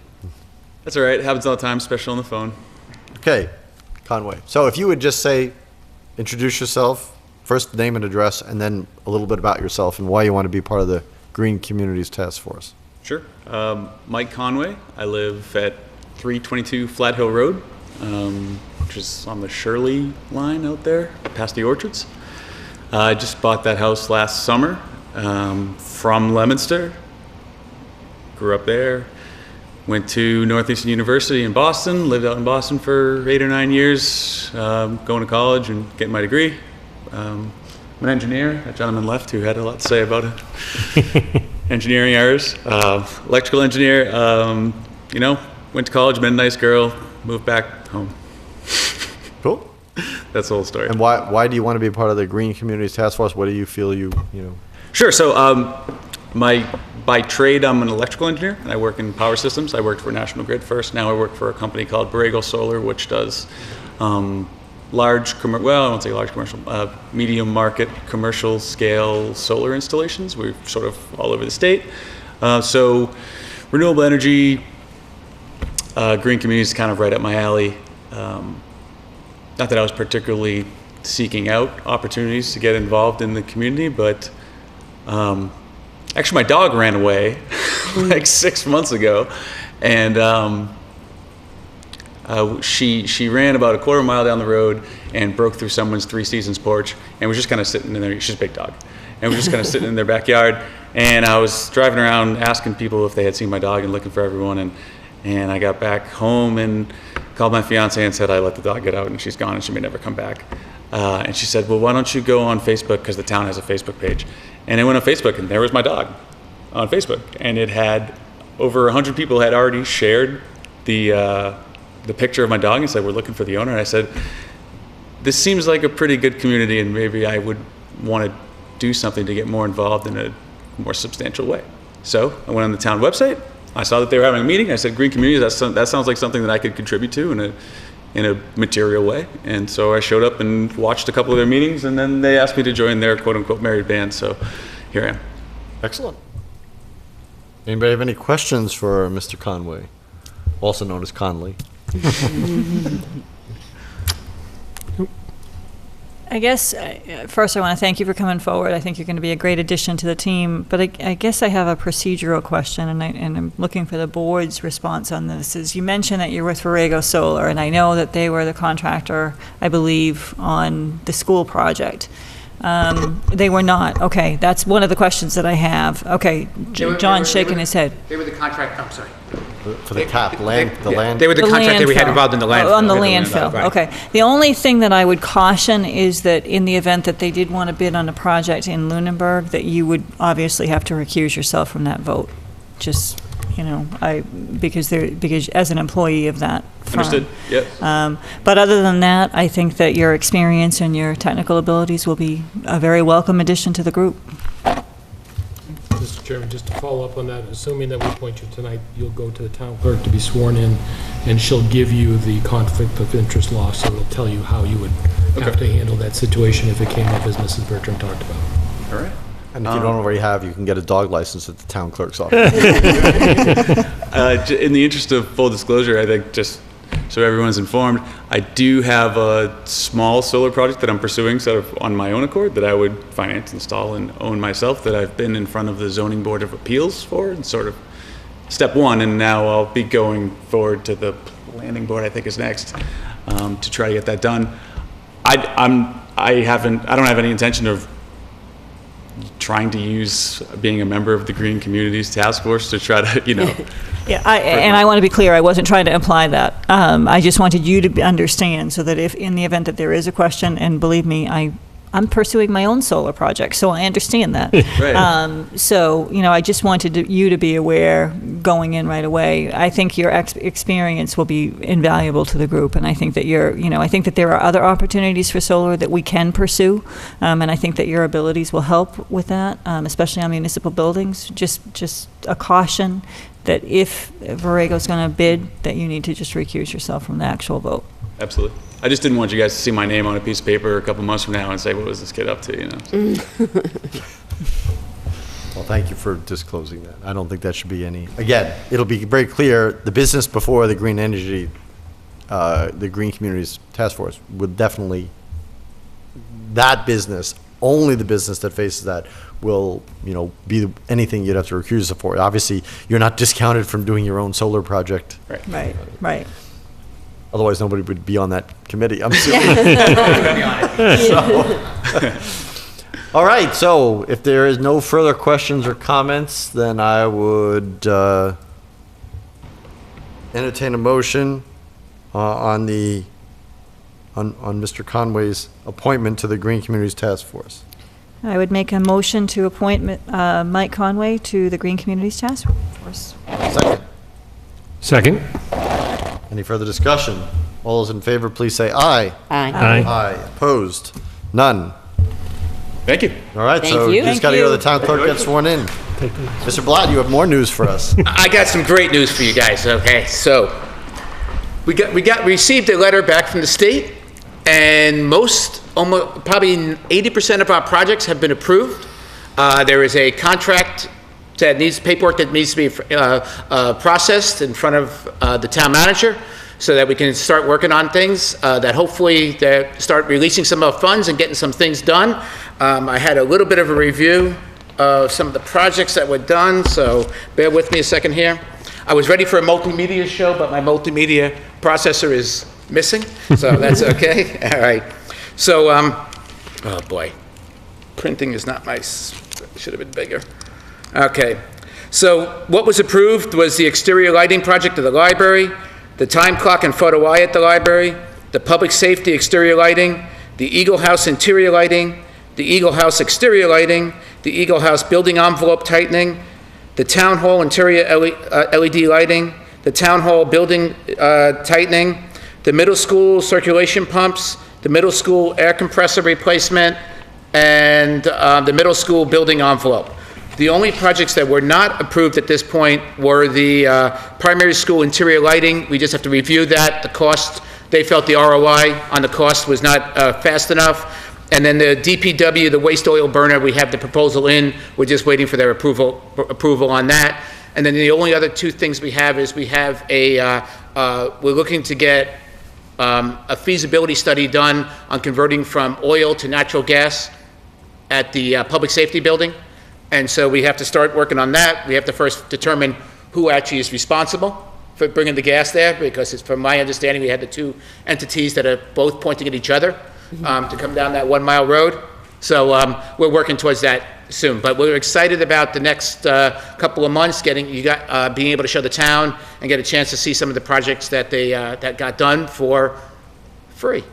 That's all right, happens all the time, especially on the phone. Okay, Conway. So if you would just introduce yourself, first name and address, and then a little bit about yourself and why you want to be part of the Green Communities Task Force. Sure. Mike Conway. I live at 322 Flat Hill Road, which is on the Shirley line out there, past the orchards. I just bought that house last summer from Leominster. Grew up there. Went to Northeastern University in Boston. Lived out in Boston for 8 or 9 years, going to college and getting my degree. I'm an engineer. That gentleman left who had a lot to say about it. Engineering errors. Electrical engineer. Went to college, met a nice girl, moved back home. Cool. That's the whole story. And why do you want to be a part of the Green Communities Task Force? What do you feel you know? Sure. So by trade, I'm an electrical engineer, and I work in power systems. I worked for National Grid first. Now I work for a company called Borrego Solar, which does medium market commercial scale solar installations. We're sort of all over the state. So renewable energy, green communities is kind of right up my alley. Not that I was particularly seeking out opportunities to get involved in the community, but actually my dog ran away like 6 months ago, and she ran about a quarter mile down the road and broke through someone's Three Seasons porch, and was just kind of sitting in there. She's a big dog, and we're just kind of sitting in their backyard. And I was driving around asking people if they had seen my dog and looking for everyone, and I got back home and called my fiance and said I let the dog get out and she's gone and she may never come back. And she said, well, why don't you go on Facebook, because the town has a Facebook page. And I went on Facebook and there was my dog on Facebook, and it had over 100 people had already shared the picture of my dog and said, we're looking for the owner. And I said, this seems like a pretty good community, and maybe I would want to do something to get more involved in a more substantial way. So I went on the town website. I saw that they were having a meeting. I said, Green Communities, that sounds like something that I could contribute to in a material way. And so I showed up and watched a couple of their meetings, and then they asked me to join their quote-unquote married band. So here I am. Excellent. Anybody have any questions for Mr. Conway, also known as Conley? I guess, first I want to thank you for coming forward. I think you're going to be a great addition to the team. But I guess I have a procedural question, and I'm looking for the board's response on this. Is you mentioned that you're with Borrego Solar, and I know that they were the contractor, I believe, on the school project. They were not. Okay, that's one of the questions that I have. Okay, John's shaking his head. They were the contract, I'm sorry. For the cap, the land. They were the contract that we had landfill. involved in the landfill. Oh, on the Yeah, landfill, right. okay. The only thing that I would caution is that in the event that they did want to bid on a project in Lunenburg, that you would obviously have to recuse yourself from that vote. Just, because as an employee of that firm. Understood, yep. But other than that, I think that your experience and your technical abilities will be a very welcome addition to the group. Mr. Chairman, just to follow up on that, assuming that we appoint you tonight, you'll go to the town clerk to be sworn in, and she'll give you the conflict of interest law, so it'll tell you how you would have to handle that situation if it came up, as Mrs. Bertram talked about. All right. And if you don't already have, you can get a dog license at the town clerk's office. In the interest of full disclosure, I think just so everyone's informed, I do have a small solar project that I'm pursuing sort of on my own accord that I would finance, install, and own myself, that I've been in front of the Zoning Board of Appeals for, and sort of step one, and now I'll be going forward to the Planning Board, I think is next, to try to get that done. I don't have any intention of trying to use being a member of the Green Communities Task Force to try to, Yeah, I want to be clear, I wasn't trying to imply that. I just wanted you to understand, so that if, in the event that there is a question, and believe me, I'm pursuing my own solar project, so I understand that. Right. I just wanted you to be aware going in right away. I think your experience will be invaluable to the group, and I think that I think that there are other opportunities for solar that we can pursue, and I think that your abilities will help with that, especially on municipal buildings. Just a caution that if Borrego's going to bid, that you need to just recuse yourself from the actual vote. Absolutely. I just didn't want you guys to see my name on a piece of paper a couple months from now and say, what was this kid up to, Well, thank you for disclosing that. I don't think that should be any, again, it'll be very clear, the business before the Green Energy, the Green Communities Task Force would definitely, that business, only the business that faces that will, be anything you'd have to recuse yourself for. Obviously, you're not discounted from doing your own solar project. Right. Otherwise, nobody would be on that committee. I'm assuming. All right, so if there is no further questions or comments, then I would entertain a motion on Mr. Conway's appointment to the Green Communities Task Force. I would make a motion to appoint Mike Conway to the Green Communities Task Force. Second? Any further discussion? All those in favor, please say aye. Aye. Aye. Opposed? None. Thank you. All right, Thank so you. you just Thank got to go to you. the town clerk, get sworn in. Mr. Blatt, you have more news for us. I got some great news for you guys, okay? So, we received a letter back from the state, and almost, probably 80% of our projects have been approved. There is a contract that needs, paperwork that needs to be processed in front of the town manager, so that we can start working on things that hopefully start releasing some of the funds and getting some things done. I had a little bit of a review of some of the projects that were done, so bear with me a second here. I was ready for a multimedia show, but my multimedia processor is missing, so that's okay. All right. So, oh boy, printing is not my, should have been bigger. Okay. So what was approved was the exterior lighting project of the library, the time clock and photo eye at the library, the public safety exterior lighting, the Eagle House interior lighting, the Eagle House exterior lighting, the Eagle House building envelope tightening, the town hall interior LED lighting, the town hall building tightening, the middle school circulation pumps, the middle school air compressor replacement, and the middle school building envelope. The only projects that were not approved at this point were the primary school interior lighting. We just have to review that. The cost, they felt the ROI on the cost was not fast enough. And then the DPW, the waste oil burner, we have the proposal in. We're just waiting for their approval on that. And then the only other two things we have is we have we're looking to get a feasibility study done on converting from oil to natural gas at the public safety building. And so we have to start working on that. We have to first determine who actually is responsible for bringing the gas there, because it's, from my understanding, we had the two entities that are both pointing at each other to come down that 1 mile road. So we're working towards that soon. But we're excited about the next couple of months, being able to show the town and get a chance to see some of the projects that that got done for free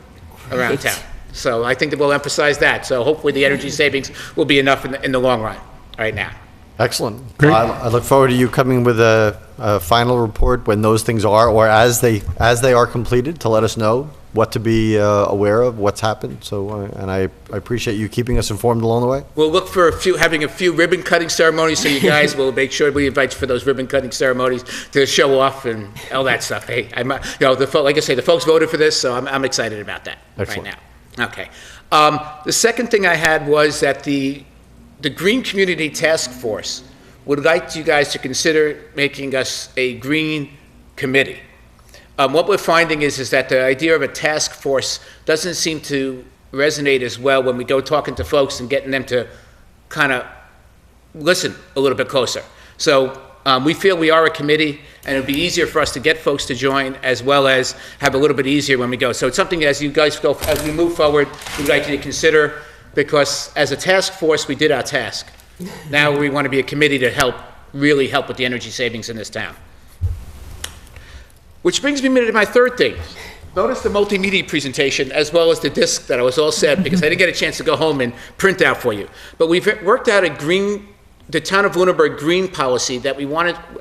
around Great. town. So I think that we'll emphasize that. So hopefully the energy savings will be enough in the long run right now. Excellent. Great. I look forward to you coming with a final report when those things are, or as they are completed, to let us know what to be aware of, what's happened. So, and I appreciate you keeping us informed along the way. We'll look for having a few ribbon cutting ceremonies, so you guys will make sure we invite you for those ribbon cutting ceremonies to show off and all that stuff. Hey, like I say, the folks voted for this, so I'm excited about that Excellent. right now. Okay. The second thing I had was that the Green Community Task Force would like you guys to consider making us a green committee. What we're finding is that the idea of a task force doesn't seem to resonate as well when we go talking to folks and getting them to kind of listen a little bit closer. So we feel we are a committee, and it'll be easier for us to get folks to join, as well as have a little bit easier when we go. So it's something as you guys go, as we move forward, we'd like you to consider, because as a task force, we did our task. Now we want to be a committee to really help with the energy savings in this town. Which brings me to my third thing. Notice the multimedia presentation, as well as the disc that I was all set, because I didn't get a chance to go home and print out for you. But we've worked out the town of Lunenburg green policy that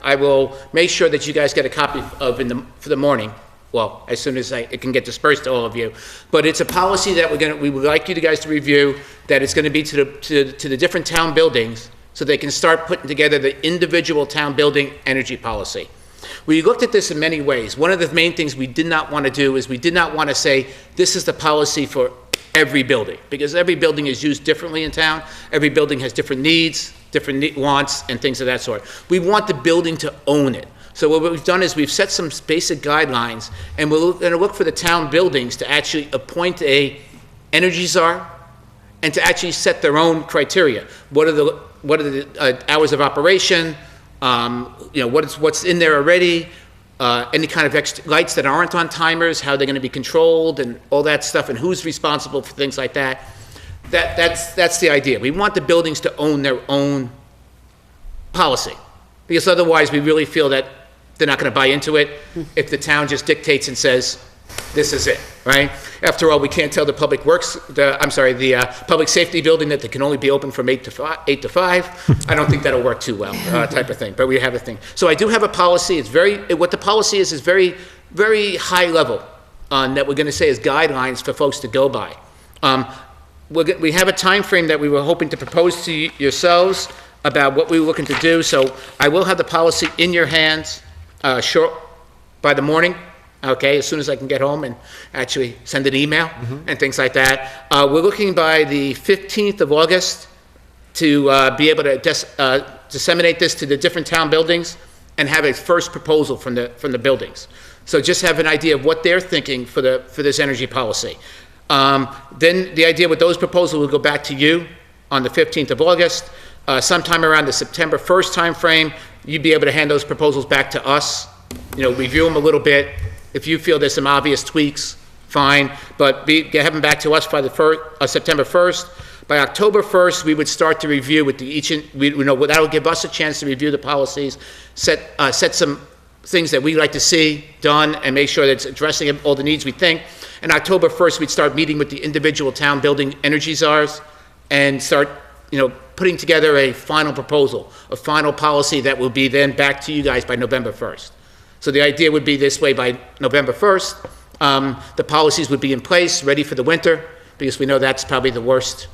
I will make sure that you guys get a copy of for the morning. Well, as soon as it can get dispersed to all of you. But it's a policy that we would like you guys to review, that it's going to be to the different town buildings, so they can start putting together the individual town building energy policy. We looked at this in many ways. One of the main things we did not want to do is we did not want to say, this is the policy for every building, because every building is used differently in town. Every building has different needs, different wants, and things of that sort. We want the building to own it. So what we've done is we've set some basic guidelines, and we're going to look for the town buildings to actually appoint a energy czar and to actually set their own criteria. What are the hours of operation? What's in there already? Any kind of extra lights that aren't on timers? How they're going to be controlled, and all that stuff, and who's responsible for things like that. That's the idea. We want the buildings to own their own policy, because otherwise we really feel that they're not going to buy into it if the town just dictates and says, this is it, right? After all, we can't tell the public public safety building that they can only be open from 8 to 5. I don't think that'll work too well, type of thing, but we have a thing. So I do have a policy. What the policy is very, very high level, that we're going to say is guidelines for folks to go by. We have a time frame that we were hoping to propose to yourselves about what we were looking to do. So I will have the policy in your hands short by the morning, okay, as soon as I can get home and actually send an email and things like that. We're looking by the 15th of August to be able to disseminate this to the different town buildings and have a first proposal from the buildings. So just have an idea of what they're thinking for this energy policy. Then the idea with those proposals will go back to you on the 15th of August. Sometime around the September 1st timeframe, you'd be able to hand those proposals back to us, review them a little bit. If you feel there's some obvious tweaks, fine, but have them back to us by the September 1st. By October 1st, we would start to review with that'll give us a chance to review the policies, set some things that we'd like to see done, and make sure that it's addressing all the needs we think. And October 1st, we'd start meeting with the individual town building energy czars and start, putting together a final proposal, a final policy that will be then back to you guys by November 1st. So the idea would be this way: by November 1st, the policies would be in place, ready for the winter, because we know that's probably the worst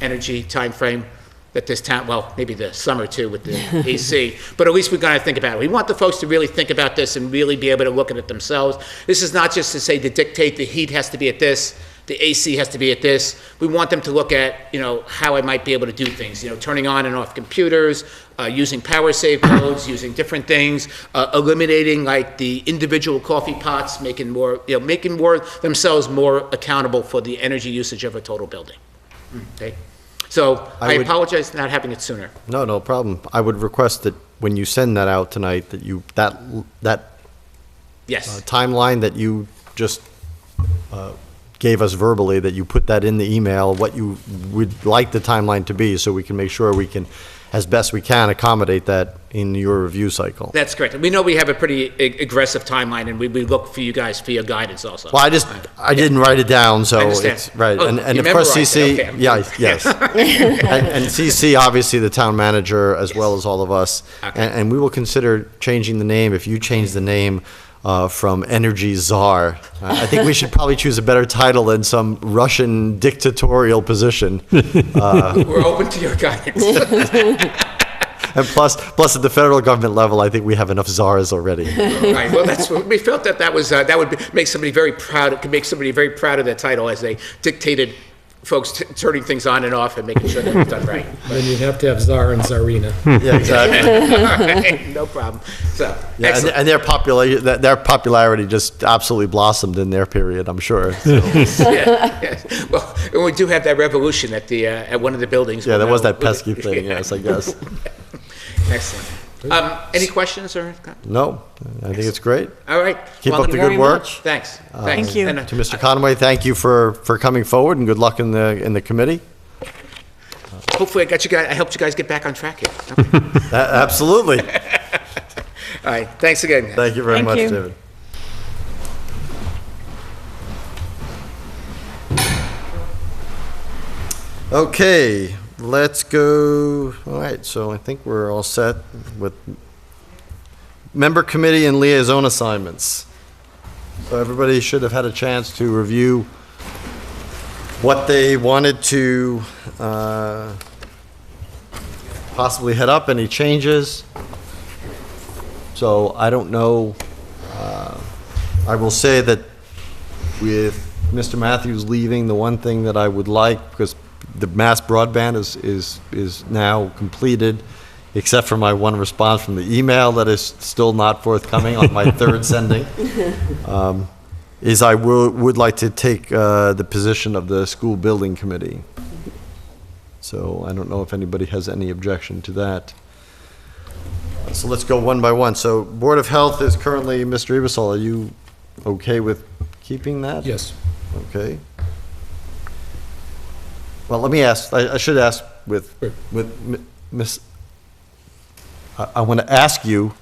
energy time frame that this town, well, maybe the summer too with the AC, but at least we've got to think about it. We want the folks to really think about this and really be able to look at it themselves. This is not just to say to dictate the heat has to be at this, the AC has to be at this. We want them to look at, how I might be able to do things, turning on and off computers, using power save modes, using different things, eliminating like the individual coffee pots, making themselves more accountable for the energy usage of a total building. Okay. So I apologize for not having it sooner. No problem. I would request that when you send that out tonight, that Yes. timeline that you just gave us verbally, that you put that in the email, what you would like the timeline to be, so we can make sure we can, as best we can, accommodate that in your review cycle. That's correct. We know we have a pretty aggressive timeline, and we look for you guys for your guidance also. Well, I didn't write it down, so I understand. it's, right, Oh, and you of course memorized CC, it. Okay. yeah, yes. And CC, obviously, the town manager, as well as all of us, Okay. and we will consider changing the name, if you change the name from Energy Czar. I think we should probably choose a better title than some Russian dictatorial position. We're open to your guidance. And plus at the federal government level, I think we have enough czars already. Right, well, that's what we felt that was, that would make somebody very proud, it could make somebody very proud of that title as they dictated folks turning things on and off and making sure that it's done right. Then you'd have to have Czar and Tsarina. Yeah, exactly. All right, no problem. So, Yeah, excellent. and their popularity just absolutely blossomed in their period, I'm sure. So, Yeah. Well, and we do have that revolution at the, at one of the buildings. yeah, there was that We'll- pesky thing, yes, I guess. Excellent. Any questions or? No, I think it's great. All right. Keep Well, up the very good work. much. Thanks. Thank you. And, To Mr. Conway, thank you for coming forward, and good luck in the committee. hopefully I helped you guys get back on track here. Okay. Absolutely. All right, thanks again. Thank you very Thank much, you. David. Okay, let's go. All right, so I think we're all set with member committee and liaison assignments. So everybody should have had a chance to review what they wanted to possibly head up, any changes. So I don't know. I will say that with Mr. Matthews leaving, the one thing that I would like, because the mass broadband is now completed, except for my one response from the email that is still not forthcoming on my third sending, is I would like to take the position of the school building committee. So I don't know if anybody has any objection to that. So let's go one by one. So Board of Health is currently, Mr. Ebersol, are you okay with keeping that? Yes. Okay. Well, let me ask, I should ask with Miss, I want to ask you,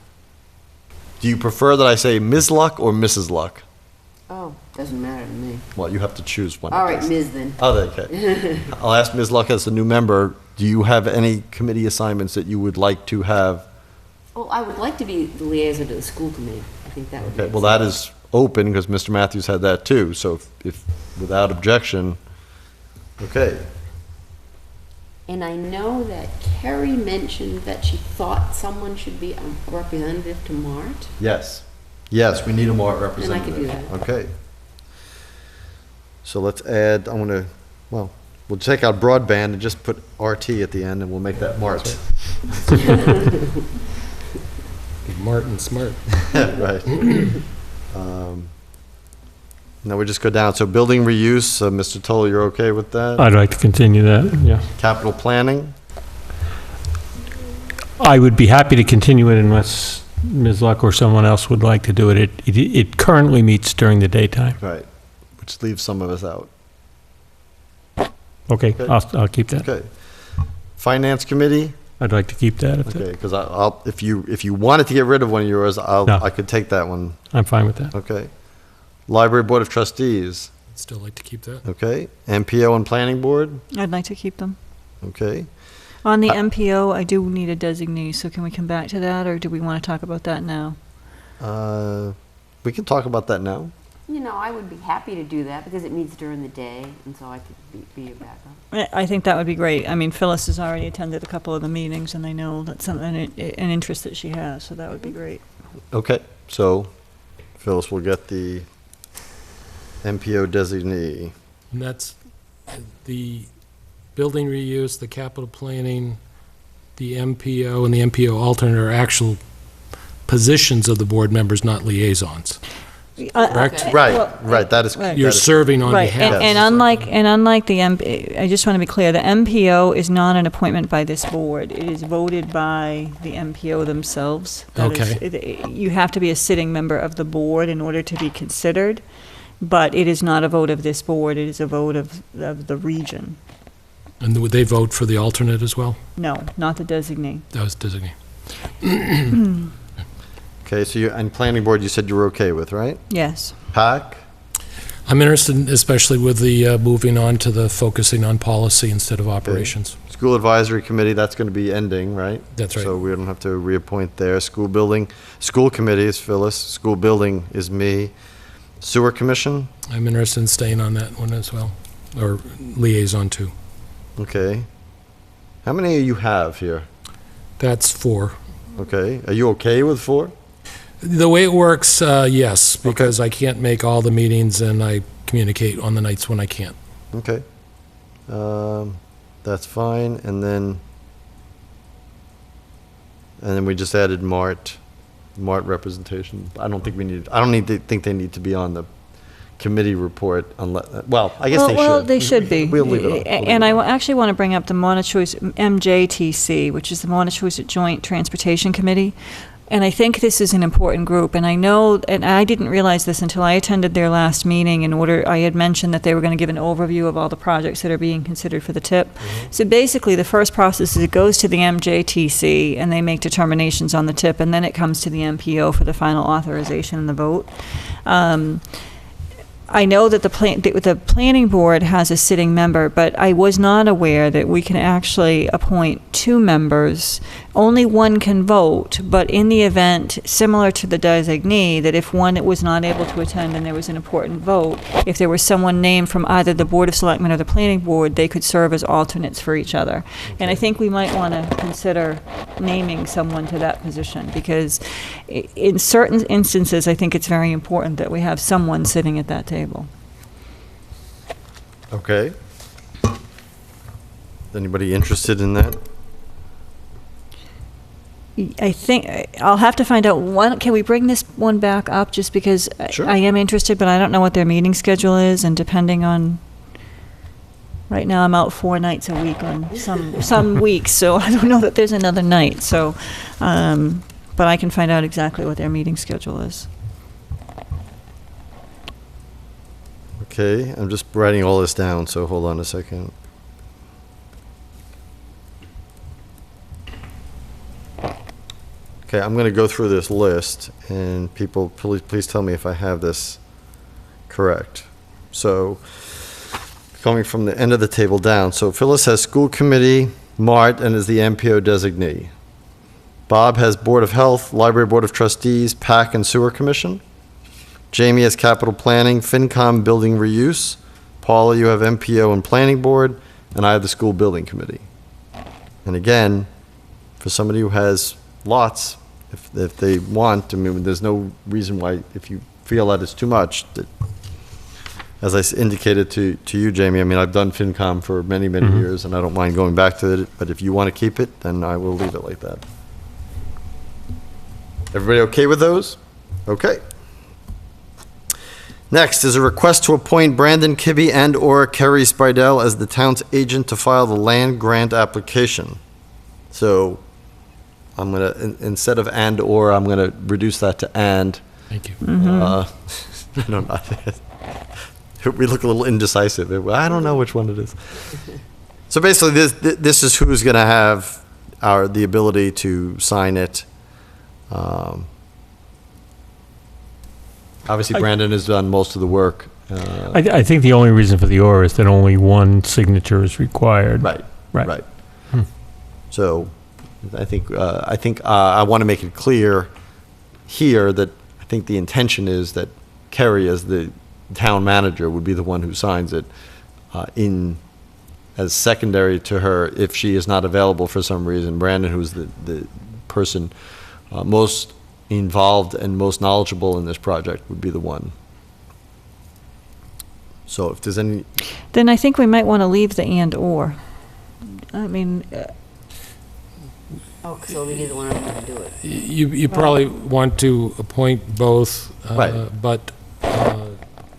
do you prefer that I say Ms. Luck or Mrs. Luck? Oh, doesn't matter to me. Well, you have to choose one. All right, Ms. then. Oh, okay. I'll ask Ms. Luck as the new member, do you have any committee assignments that you would like to have? Well, I would like to be the liaison to the school committee. I think that would be. Okay, well, that is open because Mr. Matthews had that too, so if without objection, okay. And I know that Carrie mentioned that she thought someone should be a representative to MART. Yes. Yes, we need a more representative. do that. Okay. So let's add, I'm gonna, well, we'll take out broadband and just put RT at the end and we'll make that MART. Martin Smart. Right. Now we just go down. So building reuse, Mr. Toll, you're okay with that? I'd like to continue that, yeah. Capital planning? I would be happy to continue it unless Ms. Luck or someone else would like to do it. It currently meets during the daytime. Right. Which leaves some of us out. Okay, Okay. I'll keep that. Okay. Finance committee? I'd like to keep that. Okay, because I'll, if you wanted to get rid of one of yours, No. I could take that one. I'm fine with that. Okay. Library Board of Trustees, Still like to keep that. okay. MPO and Planning Board, I'd like to keep them. okay. On the MPO, I do need a designee, so can we come back to that, or do we want to talk about that now? We can talk about that now. You know, I would be happy to do that because it meets during the day, and so I could be your backup. I think that would be great. I mean, Phyllis has already attended a couple of the meetings, and I know that's something, an interest that she has, so that would be great. Okay, so Phyllis will get the MPO designee. And that's the building reuse, the capital planning, the MPO, and the MPO alternate are actual positions of the board members, not liaisons. Correct? Right, that is. Right. You're that is- serving on Right, behalf. and unlike the I just want to be clear, the MPO is not an appointment by this board. It is voted by the MPO themselves. That is- Okay. You have to be a sitting member of the board in order to be considered. but it is not a vote of this board, it is a vote of the region. And would they vote for the alternate as well? No, not the designee. That was designate. Okay, so you, and planning board, you said you were okay with, right? Yes. PAC? I'm interested, especially with the moving on to the focusing on policy instead of operations. School advisory committee, that's going to be ending, right? That's right. So we don't have to reappoint there. School building, school committee is Phyllis, school building is me. Sewer commission? I'm interested in staying on that one as well, or liaison too. Okay. How many do you have here? That's 4. Okay, are you okay with 4? The way it works, yes, because I can't make all the meetings and I communicate on the nights when I can't. Okay. That's fine, and then we just added Mart representation. I don't think they need to be on the committee report unless, well, I guess they should. Well, they should be. We'll leave it on. And I actually want to bring up the Montechusett MJTC, which is the Montechusett Joint Transportation Committee. And I think this is an important group, and I know, and I didn't realize this until I attended their last meeting. I had mentioned that they were going to give an overview of all the projects that are being considered for the TIP. So basically, the first process is it goes to the MJTC, and they make determinations on the TIP, and then it comes to the MPO for the final authorization and the vote. I know that the planning board has a sitting member, but I was not aware that we can actually appoint 2 members. Only one can vote, but in the event, similar to the designee, that if one was not able to attend and there was an important vote, if there was someone named from either the Board of Selectmen or the planning board, they could serve as alternates for each other. Okay. And I think we might want to consider naming someone to that position, because in certain instances, I think it's very important that we have someone sitting at that table. Okay. Anybody interested in that? I think I'll have to find out. Can we bring this one back up, just because Sure. I am interested, but I don't know what their meeting schedule is, and depending on, right now I'm out 4 nights a week on some weeks, so I don't know that there's another night. So, but I can find out exactly what their meeting schedule is. Okay, I'm just writing all this down, so hold on a second. Okay, I'm going to go through this list, and people, please tell me if I have this correct. So, coming from the end of the table down, so Phyllis has school committee, Mart, and is the MPO designee. Bob has Board of Health, Library Board of Trustees, PAC, and Sewer Commission. Jamie has capital planning, FinCom, building reuse. Paula, you have MPO and planning board, and I have the school building committee. And again, for somebody who has lots, if they want, I mean, there's no reason why, if you feel that it's too much, that, as I indicated to you, Jamie, I mean, I've done FinCom for many, many years, and I don't mind going back to it, but if you want to keep it, then I will leave it like that. Everybody okay with those? Okay. Next is a request to appoint Brandon Kibbe and/or Kerry Spidell as the town's agent to file the land grant application. So I'm going to, instead of and/or, I'm going to reduce that to and. Thank you. I don't know. We look a little indecisive. I don't know which one it is. So basically, this is who's going to have the ability to sign it. Obviously, Brandon has done most of the work. I think the only reason for the or is that only one signature is required. Right. So I think I want to make it clear here that I think the intention is that Kerry, as the town manager, would be the one who signs it as secondary to her if she is not available for some reason. Brandon, who's the person most involved and most knowledgeable in this project, would be the one. So if there's any... Then I think we might want to leave the and/or. I mean... Oh, so we didn't want to do it. You probably want to appoint both, Right. but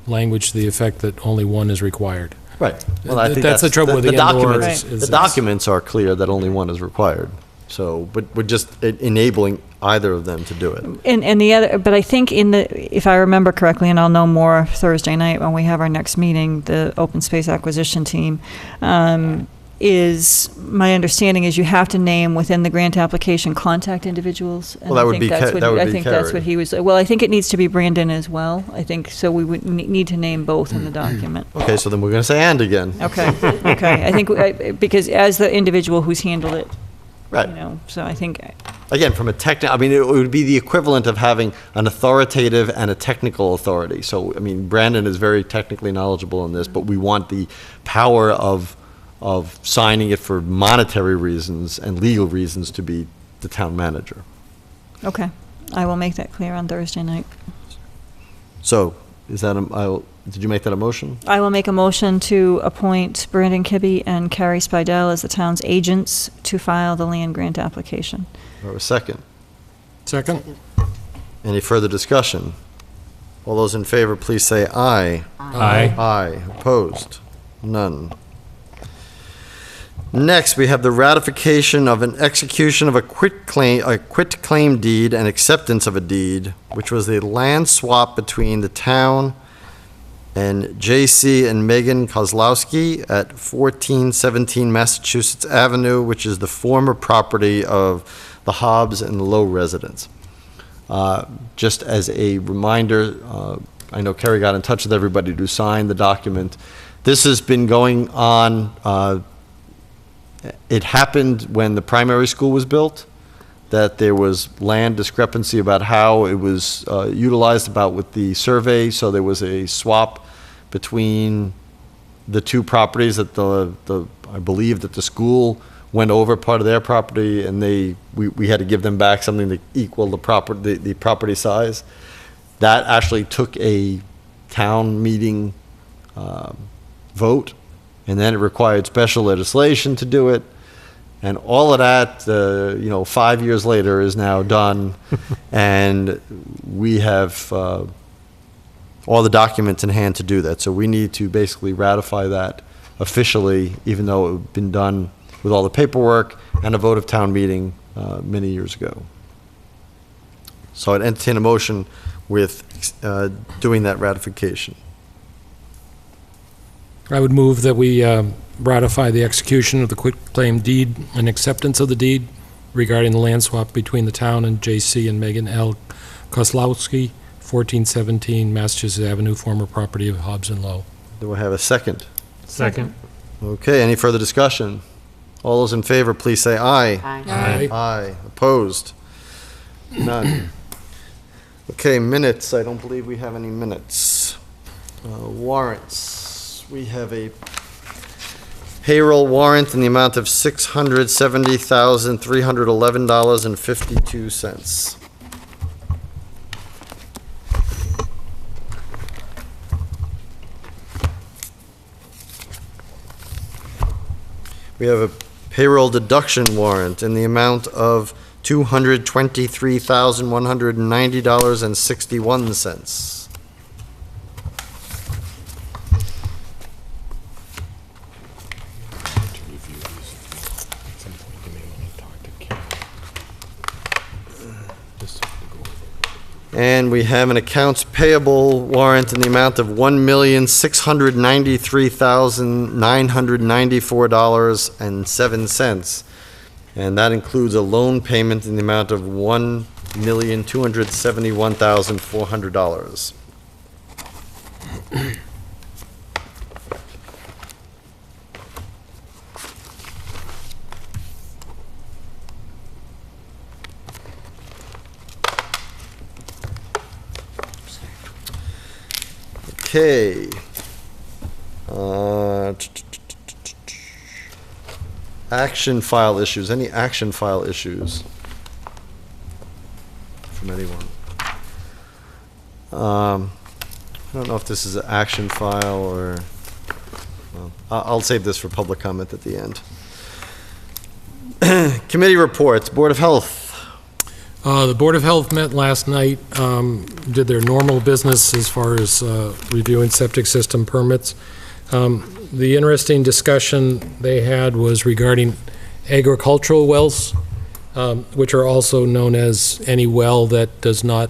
language to the effect that only one is required. Right. Well, I think That's the trouble with the and/or documents. The documents are clear that only one is required. So, but we're just enabling either of them to do it. And the other, but I think if I remember correctly, and I'll know more Thursday night when we have our next meeting, the open space acquisition team, is my understanding is you have to name within the grant application contact individuals. And Well, that I would think be that's Ca- what that would I be think that's Carrie. what he was. Well, I think it needs to be Brandon as well. I think so. We would need to name both in the document. Okay, so then we're going to say "and" again. Okay. Okay. I think because as the individual who's handled it, Right. you know, so I think. Again, from a technical, I mean, it would be the equivalent of having an authoritative and a technical authority. So, I mean, Brandon is very technically knowledgeable in this, but we want the power of signing it for monetary reasons and legal reasons to be the town manager. Okay. I will make that clear on Thursday night. So, did you make that a motion? I will make a motion to appoint Brandon Kibbe and Carrie Spidell as the town's agents to file the land grant application. Or a second? Second? Any further discussion? All those in favor, please say aye. Aye. Aye. Opposed? None. Next, we have the ratification of an execution of a quitclaim deed and acceptance of a deed, which was a land swap between the town and J.C. and Megan Kozlowski at 1417 Massachusetts Avenue, which is the former property of the Hobbs and Lowe residents. Just as a reminder, I know Kerry got in touch with everybody to sign the document. This has been going on. It happened when the primary school was built, that there was land discrepancy about how it was utilized about with the survey, so there was a swap between the two properties that I believe that the school went over part of their property, and we had to give them back something to equal the property size. That actually took a town meeting vote, and then it required special legislation to do it. And all of that, 5 years later is now done. And we have all the documents in hand to do that. So we need to basically ratify that officially, even though it had been done with all the paperwork and a vote of town meeting many years ago. So I'd entertain a motion with doing that ratification. I would move that we ratify the execution of the quitclaim deed and acceptance of the deed regarding the land swap between the town and J.C. and Megan L. Kozlowski, 1417 Massachusetts Avenue, former property of Hobbs and Lowe. Do I have a second? Second. Okay, any further discussion? All those in favor, please say aye. Aye. Aye. Opposed? None. Okay, minutes. I don't believe we have any minutes. Warrants. We have a payroll warrant in the amount of $670,311.52. We have a payroll deduction warrant in the amount of $223,190.61. And we have an accounts payable warrant in the amount of $1,693,994.07. And that includes a loan payment in the amount of $1,271,400. Okay. Action file issues. Any action file issues from anyone? I don't know if this is an action file or, well, I'll save this for public comment at the end. Committee reports. Board of Health. The Board of Health met last night, did their normal business as far as reviewing septic system permits. The interesting discussion they had was regarding agricultural wells. which are also known as any well that does not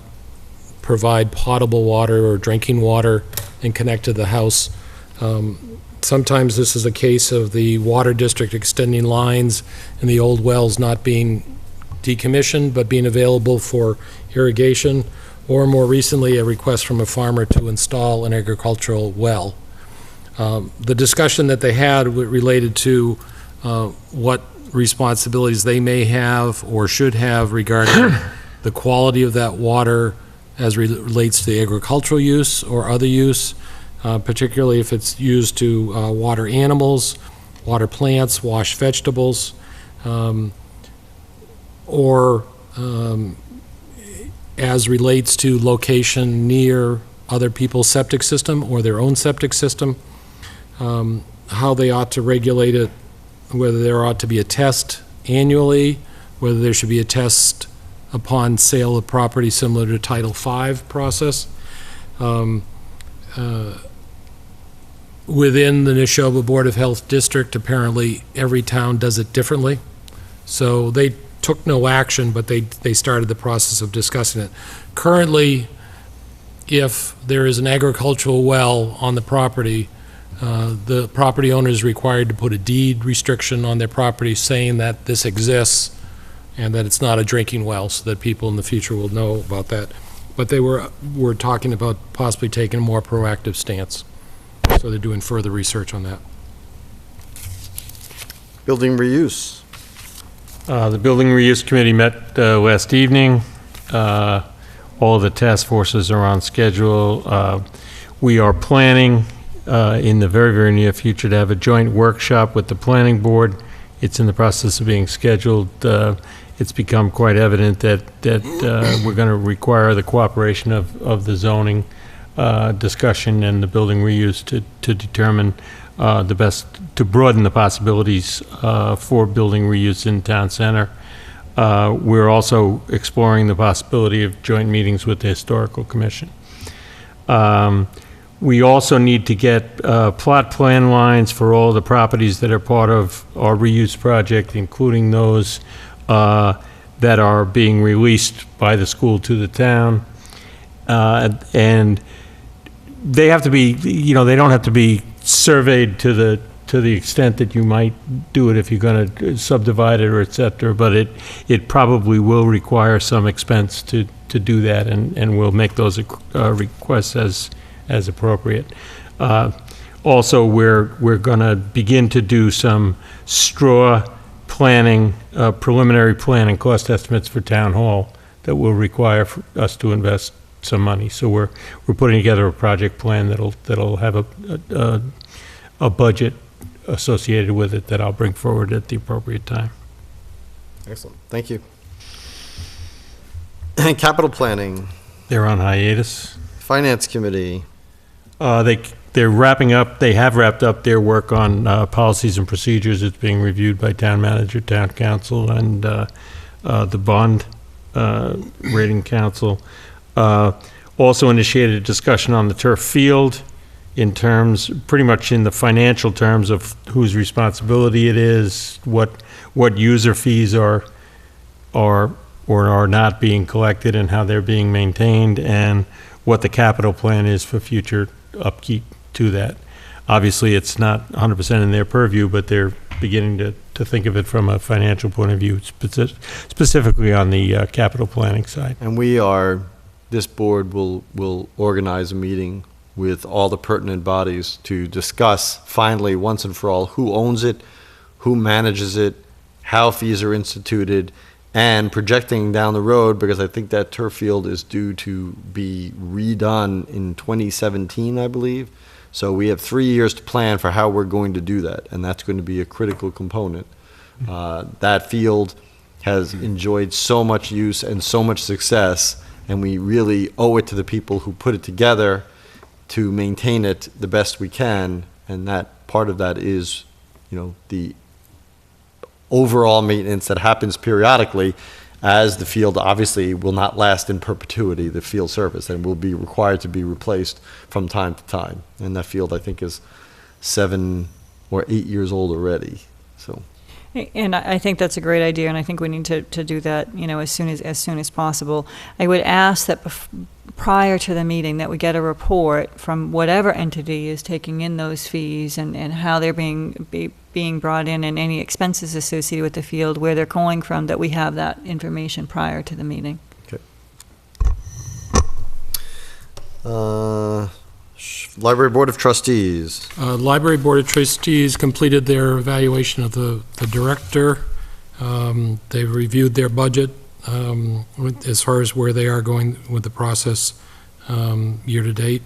provide potable water or drinking water and connect to the house. Sometimes this is a case of the water district extending lines and the old wells not being decommissioned but being available for irrigation, or more recently, a request from a farmer to install an agricultural well. The discussion that they had related to what responsibilities they may have or should have regarding the quality of that water as relates to the agricultural use or other use, particularly if it's used to water animals, water plants, wash vegetables, or as relates to location near other people's septic system or their own septic system, how they ought to regulate it, whether there ought to be a test annually, whether there should be a test upon sale of property similar to Title V process. Within the Neshoba Board of Health District, apparently every town does it differently. So they took no action, but they started the process of discussing it. Currently, if there is an agricultural well on the property, the property owner is required to put a deed restriction on their property saying that this exists and that it's not a drinking well, so that people in the future will know about that. But they were talking about possibly taking a more proactive stance. So they're doing further research on that. Building reuse. The Building Reuse Committee met last evening. All the task forces are on schedule. We are planning in the very, very near future to have a joint workshop with the planning board. It's in the process of being scheduled. It's become quite evident that we're going to require the cooperation of the zoning discussion and the building reuse to determine the best, to broaden the possibilities for building reuse in town center. We're also exploring the possibility of joint meetings with the Historical Commission. We also need to get plot plan lines for all the properties that are part of our reuse project, including those that are being released by the school to the town. And they have to be, they don't have to be surveyed to the extent that you might do it if you're going to subdivide it or et cetera, but it probably will require some expense to do that, and we'll make those requests as appropriate. Also, we're going to begin to do some straw planning, preliminary planning cost estimates for town hall that will require for us to invest some money. So we're putting together a project plan that'll have a budget associated with it that I'll bring forward at the appropriate time. Excellent. Thank you. And capital planning. They're on hiatus. Finance committee. They're wrapping up, they have wrapped up their work on policies and procedures. It's being reviewed by town manager, town council, and the bond rating council. Also initiated a discussion on the turf field in terms, pretty much in the financial terms of whose responsibility it is, what user fees are or are not being collected and how they're being maintained, and what the capital plan is for future upkeep to that. Obviously, it's not 100% in their purview, but they're beginning to think of it from a financial point of view, specifically on the capital planning side. And this board will organize a meeting with all the pertinent bodies to discuss finally, once and for all, who owns it, who manages it, how fees are instituted, and projecting down the road, because I think that turf field is due to be redone in 2017, I believe. So we have 3 years to plan for how we're going to do that, and that's going to be a critical component. That field has enjoyed so much use and so much success, and we really owe it to the people who put it together to maintain it the best we can, and that part of that is, the overall maintenance that happens periodically, as the field obviously will not last in perpetuity, the field surface, and will be required to be replaced from time to time. And that field, I think, is 7 or 8 years old already. So, And I think that's a great idea, and I think we need to do that, as soon as possible. I would ask that prior to the meeting that we get a report from whatever entity is taking in those fees and how they're being brought in, and any expenses associated with the field, where they're going from, that we have that information prior to the meeting. Library Board of Trustees. Library Board of Trustees completed their evaluation of the director. They reviewed their budget as far as where they are going with the process year to date.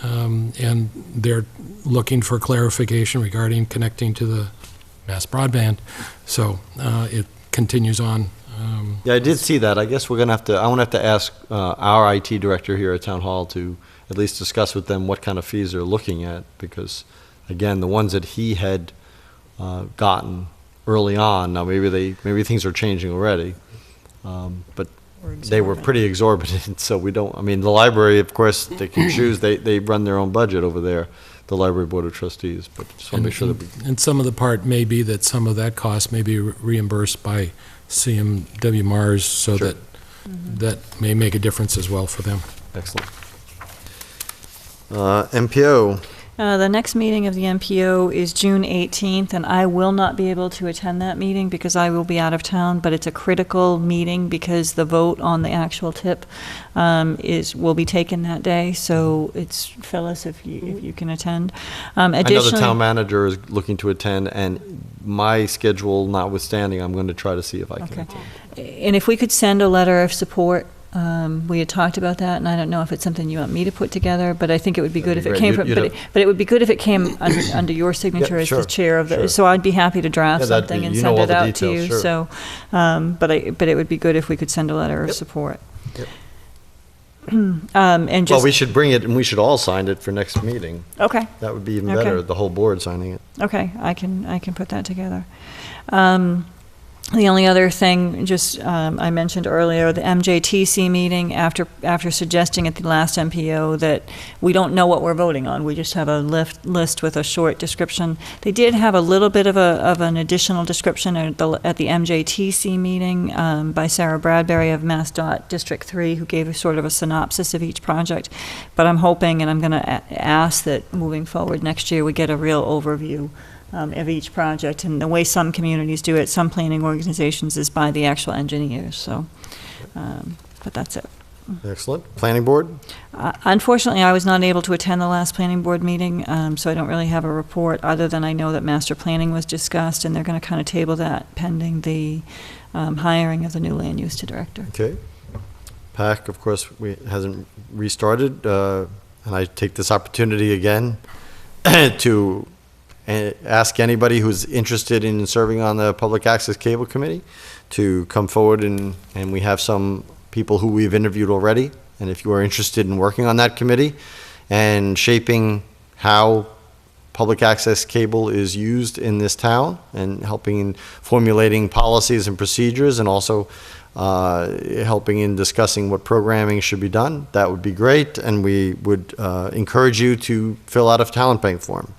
And they're looking for clarification regarding connecting to the mass broadband. So it continues on. Yeah, I did see that. I guess I want to have to ask our IT director here at Town Hall to at least discuss with them what kind of fees they're looking at, because, again, the ones that he had gotten early on, now maybe things are changing already, but they were pretty exorbitant, so we don't, the library, of course, they can choose, they run their own budget over there, the Library Board of Trustees, but just want to make sure that we... And some of the part may be that some of that cost may be reimbursed by CMW Mars, so Sure. that may make a difference as well for them. Excellent. MPO. The next meeting of the MPO is June 18th, and I will not be able to attend that meeting because I will be out of town, but it's a critical meeting because the vote on the actual tip will be taken that day, so it's, Phyllis, if you can attend. I know the Additionally, town manager is looking to attend, and my schedule notwithstanding, I'm going to try to see if I can Okay. attend. And if we could send a letter of support, we had talked about that, and I don't know if it's something you want me to put together, but I think it would be good if That'd it be came great. from, but it would be good if it came under your signature Yeah, as sure, the chair of sure. the, so I'd be happy to draft Yeah, that'd something be- and you know send all it the out to you, details, sure. so, but it would be good if we could send a letter of Yep. support. Yep. And Well, just, we should bring it, and we should all sign it for next meeting. okay. That would be even Okay. better, the whole board signing it. Okay, I can put that together. The only other thing, just, I mentioned earlier, the MJTC meeting, after suggesting at the last MPO that we don't know what we're voting on, we just have a list with a short description. They did have a little bit of an additional description at the MJTC meeting by Sarah Bradbury of MassDOT District 3, who gave sort of a synopsis of each project. But I'm hoping, and I'm going to ask that moving forward next year, we get a real overview of each project. And the way some communities do it, some planning organizations, is by the actual engineers, so, but that's it. Excellent. Planning Board? Unfortunately, I was not able to attend the last planning board meeting, so I don't really have a report, other than I know that master planning was discussed, and they're going to kind of table that pending the hiring of the new land use director. Okay. PAC, of course, hasn't restarted, and I take this opportunity again to ask anybody who's interested in serving on the Public Access Cable Committee to come forward, and we have some people who we've interviewed already, and if you are interested in working on that committee and shaping how public access cable is used in this town and helping in formulating policies and procedures, and also helping in discussing what programming should be done, that would be great, and we would encourage you to fill out a talent bank form.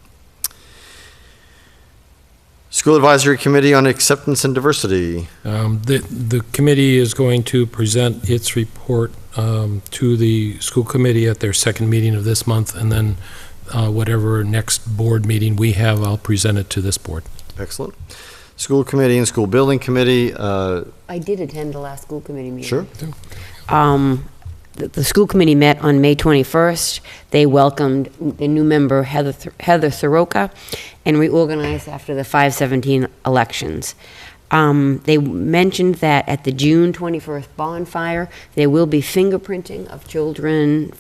School Advisory Committee on Acceptance and Diversity. The committee is going to present its report to the school committee at their second meeting of this month, and then whatever next board meeting we have, I'll present it to this board. Excellent. School Committee and School Building Committee. I did attend the last school committee meeting. Sure. The school committee met on May 21st. They welcomed the new member, Heather Soroka, and reorganized after the 5/17 elections. They mentioned that at the June 21st bonfire, there will be fingerprinting of children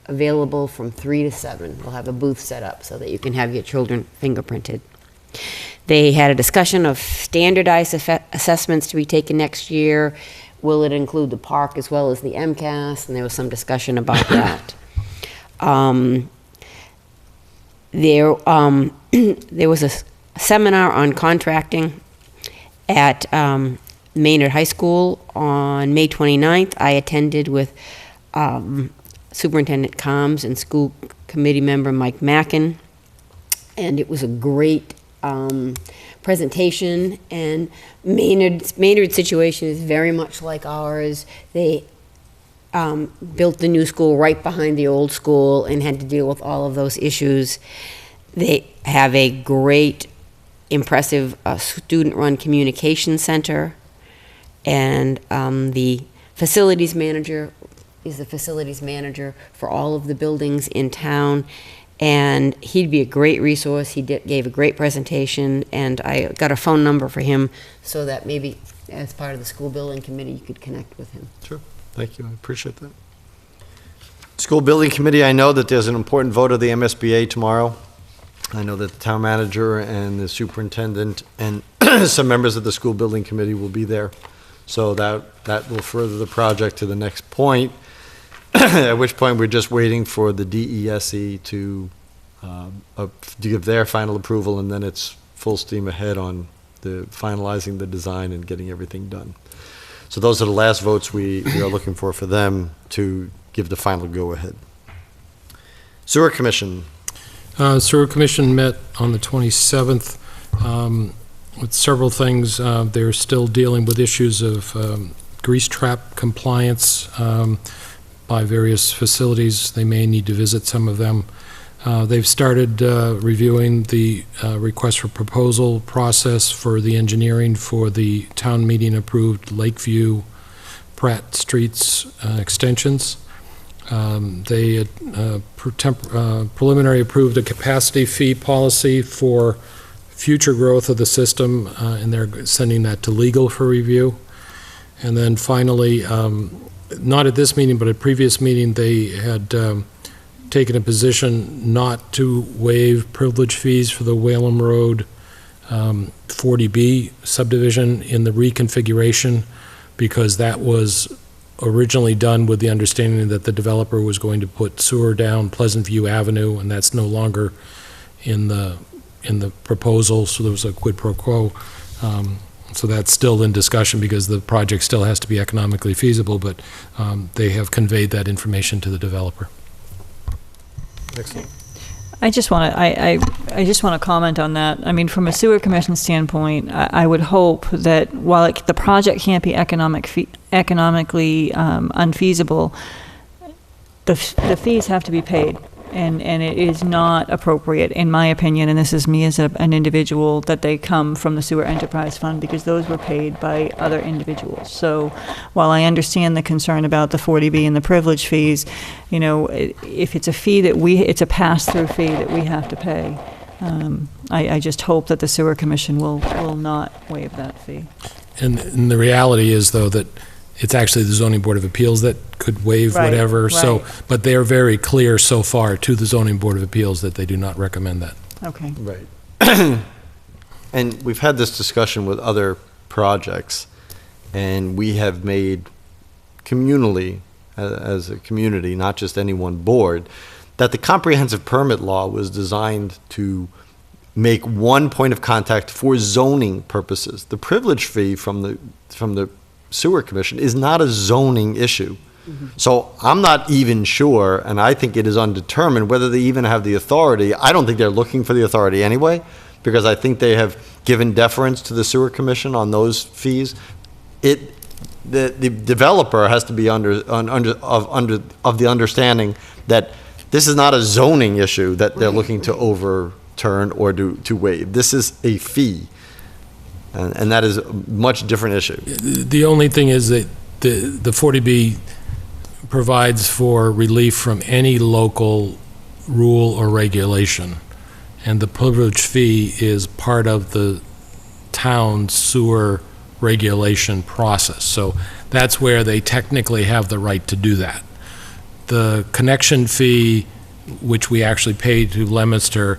available from 3 to 7. We'll have a booth set up so that you can have your children fingerprinted. They had a discussion of standardized assessments to be taken next year. Will it include the park as well as the MCAS? And there was some discussion about that. There was a seminar on contracting at Maynard High School on May 29th. I attended with Superintendent Combs and school committee member Mike Mackin, and it was a great presentation, and Maynard's situation is very much like ours. They built the new school right behind the old school and had to deal with all of those issues. They have a great, impressive student-run communication center, and the facilities manager is the facilities manager for all of the buildings in town, and he'd be a great resource. He gave a great presentation, and I got a phone number for him so that maybe as part of the school building committee you could connect with him. Sure. Thank you. I appreciate that. School building committee, I know that there's an important vote of the MSBA tomorrow. I know that the town manager and the superintendent and some members of the school building committee will be there. So that will further the project to the next point, at which point we're just waiting for the DESE to give their final approval, and then it's full steam ahead on the finalizing the design and getting everything done. So those are the last votes we are looking for them to give the final go-ahead. Sewer Commission. Sewer Commission met on the 27th with several things. They're still dealing with issues of grease trap compliance by various facilities. They may need to visit some of them. They've started reviewing the request for proposal process for the engineering for the town meeting approved Lakeview Pratt Streets extensions. They preliminary approved a capacity fee policy for future growth of the system, and they're sending that to legal for review. And then finally, not at this meeting, but at a previous meeting, they had taken a position not to waive privilege fees for the Whalum Road 40B subdivision in the reconfiguration, because that was originally done with the understanding that the developer was going to put sewer down Pleasant View Avenue, and that's no longer in the proposal, so there was a quid pro quo. So that's still in discussion because the project still has to be economically feasible, but they have conveyed that information to the developer. Excellent. I just want to comment on that. I mean, from a sewer commission standpoint, I would hope that while the project can't be economically unfeasible, the fees have to be paid, and it is not appropriate, in my opinion, and this is me as an individual, that they come from the sewer enterprise fund, because those were paid by other individuals. So while I understand the concern about the 40B and the privilege fees, you know, if it's a fee it's a pass-through fee that we have to pay, I just hope that the sewer commission will not waive that fee. And the reality is, though, that it's actually the zoning board of appeals that could waive whatever. So, but they are very clear so far to the zoning board of appeals that they do not recommend that. Okay. Right. And we've had this discussion with other projects, and we have made communally, as a community, not just any one board, that the comprehensive permit law was designed to make one point of contact for zoning purposes. The privilege fee from the Sewer Commission is not a zoning issue. Mm-hmm. So I'm not even sure, and I think it is undetermined whether they even have the authority. I don't think they're looking for the authority anyway, because I think they have given deference to the Sewer Commission on those fees. The developer has to be of the understanding that this is not a zoning issue that they're looking to overturn or to waive. This is a fee. And that is a much different issue. The only thing is that the 40B provides for relief from any local rule or regulation, and the privilege fee is part of the town sewer regulation process. So that's where they technically have the right to do that. The connection fee, which we actually pay to Leominster,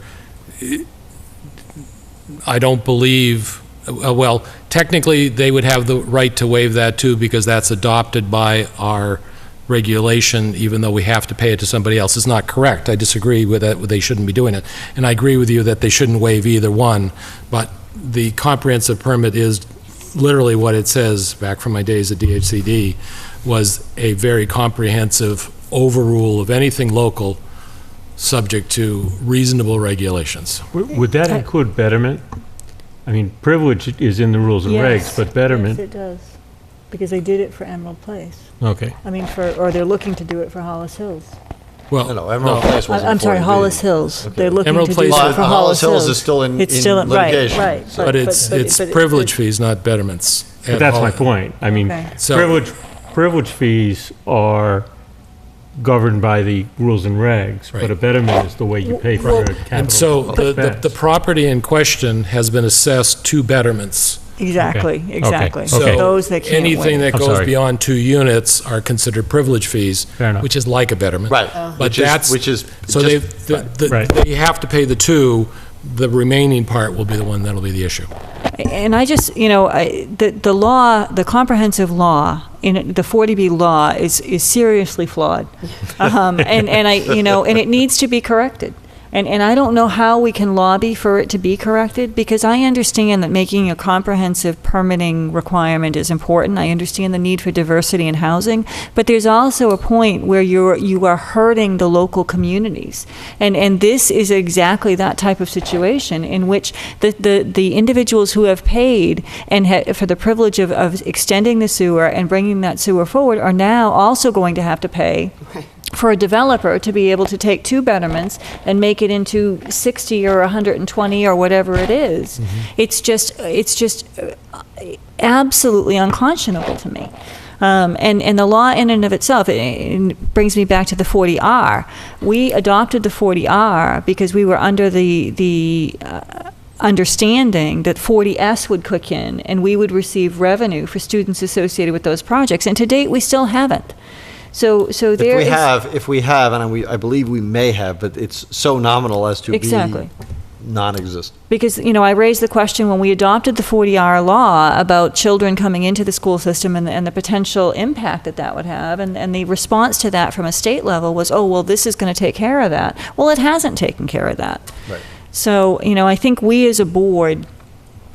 I don't believe. Well, technically, they would have the right to waive that too, because that's adopted by our regulation, even though we have to pay it to somebody else. It's not correct. I disagree with that. They shouldn't be doing it. And I agree with you that they shouldn't waive either one, but the comprehensive permit is literally what it says, back from my days at DHCD, was a very comprehensive overrule of anything local subject to reasonable regulations. Would that include betterment? I mean, privilege is in the rules and regs, but betterment, Yes, it does, because they did it for Emerald Place. okay. I mean, or they're looking to do it for Hollis Hills. Well, No, Emerald Place wasn't I'm sorry, 40B. Hollis Hills. They're looking Emerald to do Place- it But for Hollis Hills. is still in It's still litigation. Right, so- but it's privilege fees, not betterments. But that's my point. I mean, Okay. So- privilege fees are governed by the rules and regs, Right. but a betterment is the way you pay for Well, capital And so the expense. property in question has been assessed to betterments. Exactly, Okay. exactly. Okay. So Okay. those that can't Anything wait. that I'm goes sorry. beyond 2 units are considered privilege fees, Fair enough. which is like a betterment. Right. But that's, Which is so just- Right. they have to pay the 2, the remaining part will be the one that'll be the issue. And I just, the law, the comprehensive law, the 40B law is seriously flawed. And it needs to be corrected. And I don't know how we can lobby for it to be corrected, because I understand that making a comprehensive permitting requirement is important. I understand the need for diversity in housing, but there's also a point where you are hurting the local communities. And this is exactly that type of situation in which the individuals who have paid and for the privilege of extending the sewer and bringing that sewer forward are now also going to have to pay for a developer to be able to take 2 betterments and make it into 60 or 120 or whatever it is. It's just absolutely unconscionable to me. And the law in and of itself, it brings me back to the 40R. We adopted the 40R because we were under the understanding that 40S would kick in and we would receive revenue for students associated with those projects. And to date, we still haven't. So there is... If we have, and I believe we may have, but it's so nominal as to Exactly. be non-existent. Because, I raised the question when we adopted the 40R law about children coming into the school system and the potential impact that would have, and the response to that from a state level was, oh, well, this is going to take care of that. Well, it hasn't taken care of that. Right. So, I think we as a board,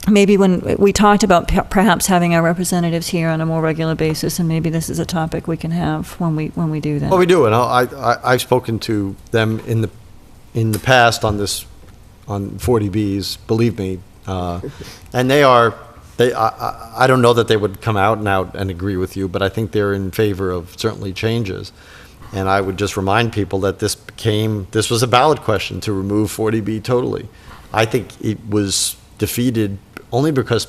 maybe when we talked about perhaps having our representatives here on a more regular basis, and maybe this is a topic we can have when we do that. Well, we do, and I've spoken to them in the past on 40Bs, believe me, and I don't know that they would come out and agree with you, but I think they're in favor of certainly changes. And I would just remind people that this was a ballot question to remove 40B totally. I think it was defeated only because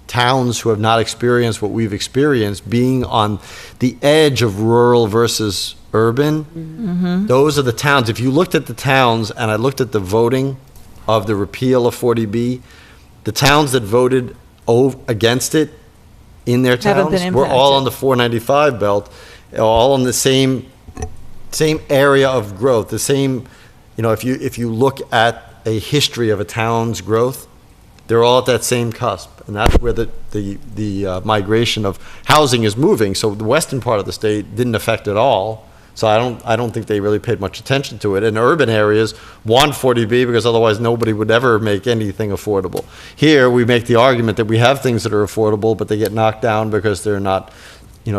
towns who have not experienced what we've experienced, being on the edge of rural versus urban, those are the towns. If you looked at the towns, and I looked at the voting of the repeal of 40B, the towns that voted against it in their Haven't been towns were all impacted. on the 495 belt, all in the same area of growth, the same, if you look at a history of a town's growth, they're all at that same cusp, and that's where the migration of housing is moving. So the western part of the state didn't affect it all. So I don't think they really paid much attention to it. And urban areas want 40B because otherwise nobody would ever make anything affordable. Here we make the argument that we have things that are affordable, but they get knocked down because they're not,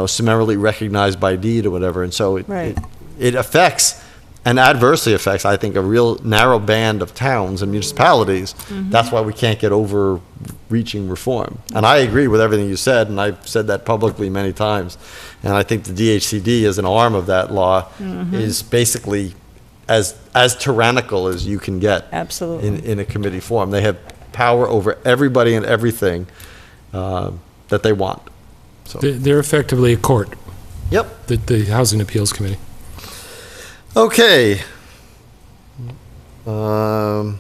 summarily recognized by deed or whatever. And so it affects and adversely affects, I think, a real narrow band of towns and municipalities. That's why we can't get overreaching reform. And I agree with everything you said, and I've said that publicly many times. And I think the DHCD, as an arm of that law, is basically as tyrannical as you can get. Absolutely. In a committee form. They have power over everybody and everything that they want. So. They're effectively a court, Yep. the Housing Appeals Committee. Okay. So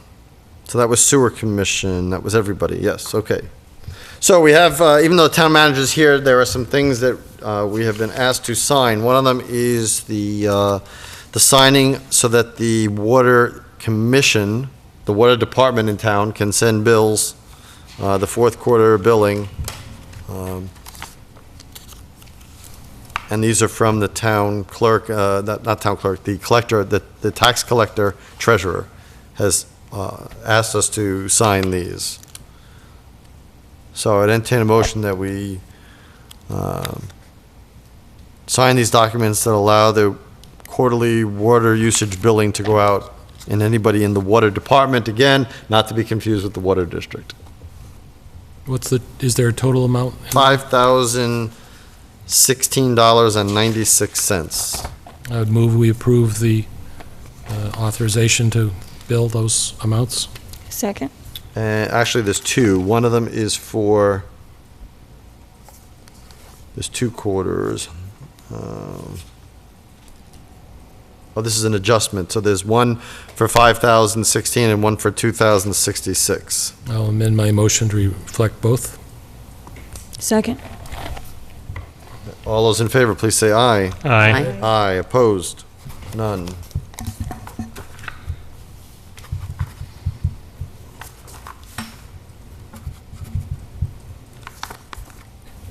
that was Sewer Commission. That was everybody. Yes. Okay. So we have, even though the town manager's here, there are some things that we have been asked to sign. One of them is the signing so that the Water Commission, the Water Department in town, can send bills, the fourth quarter billing. And these are from the town clerk, not town clerk, the collector, the tax collector treasurer has asked us to sign these. So I'd entertain a motion that we sign these documents that allow the quarterly water usage billing to go out and anybody in the water department, again, not to be confused with the water district. Is there a total amount? $5,016.96. I would move we approve the authorization to bill those amounts. Second? And actually, there's two. One of them is for, there's 2 quarters. This is an adjustment. So there's one for 5,016 and one for 2,066. I'll amend my motion to reflect both. Second? All those in favor, please say aye. Aye. Aye. Opposed? None.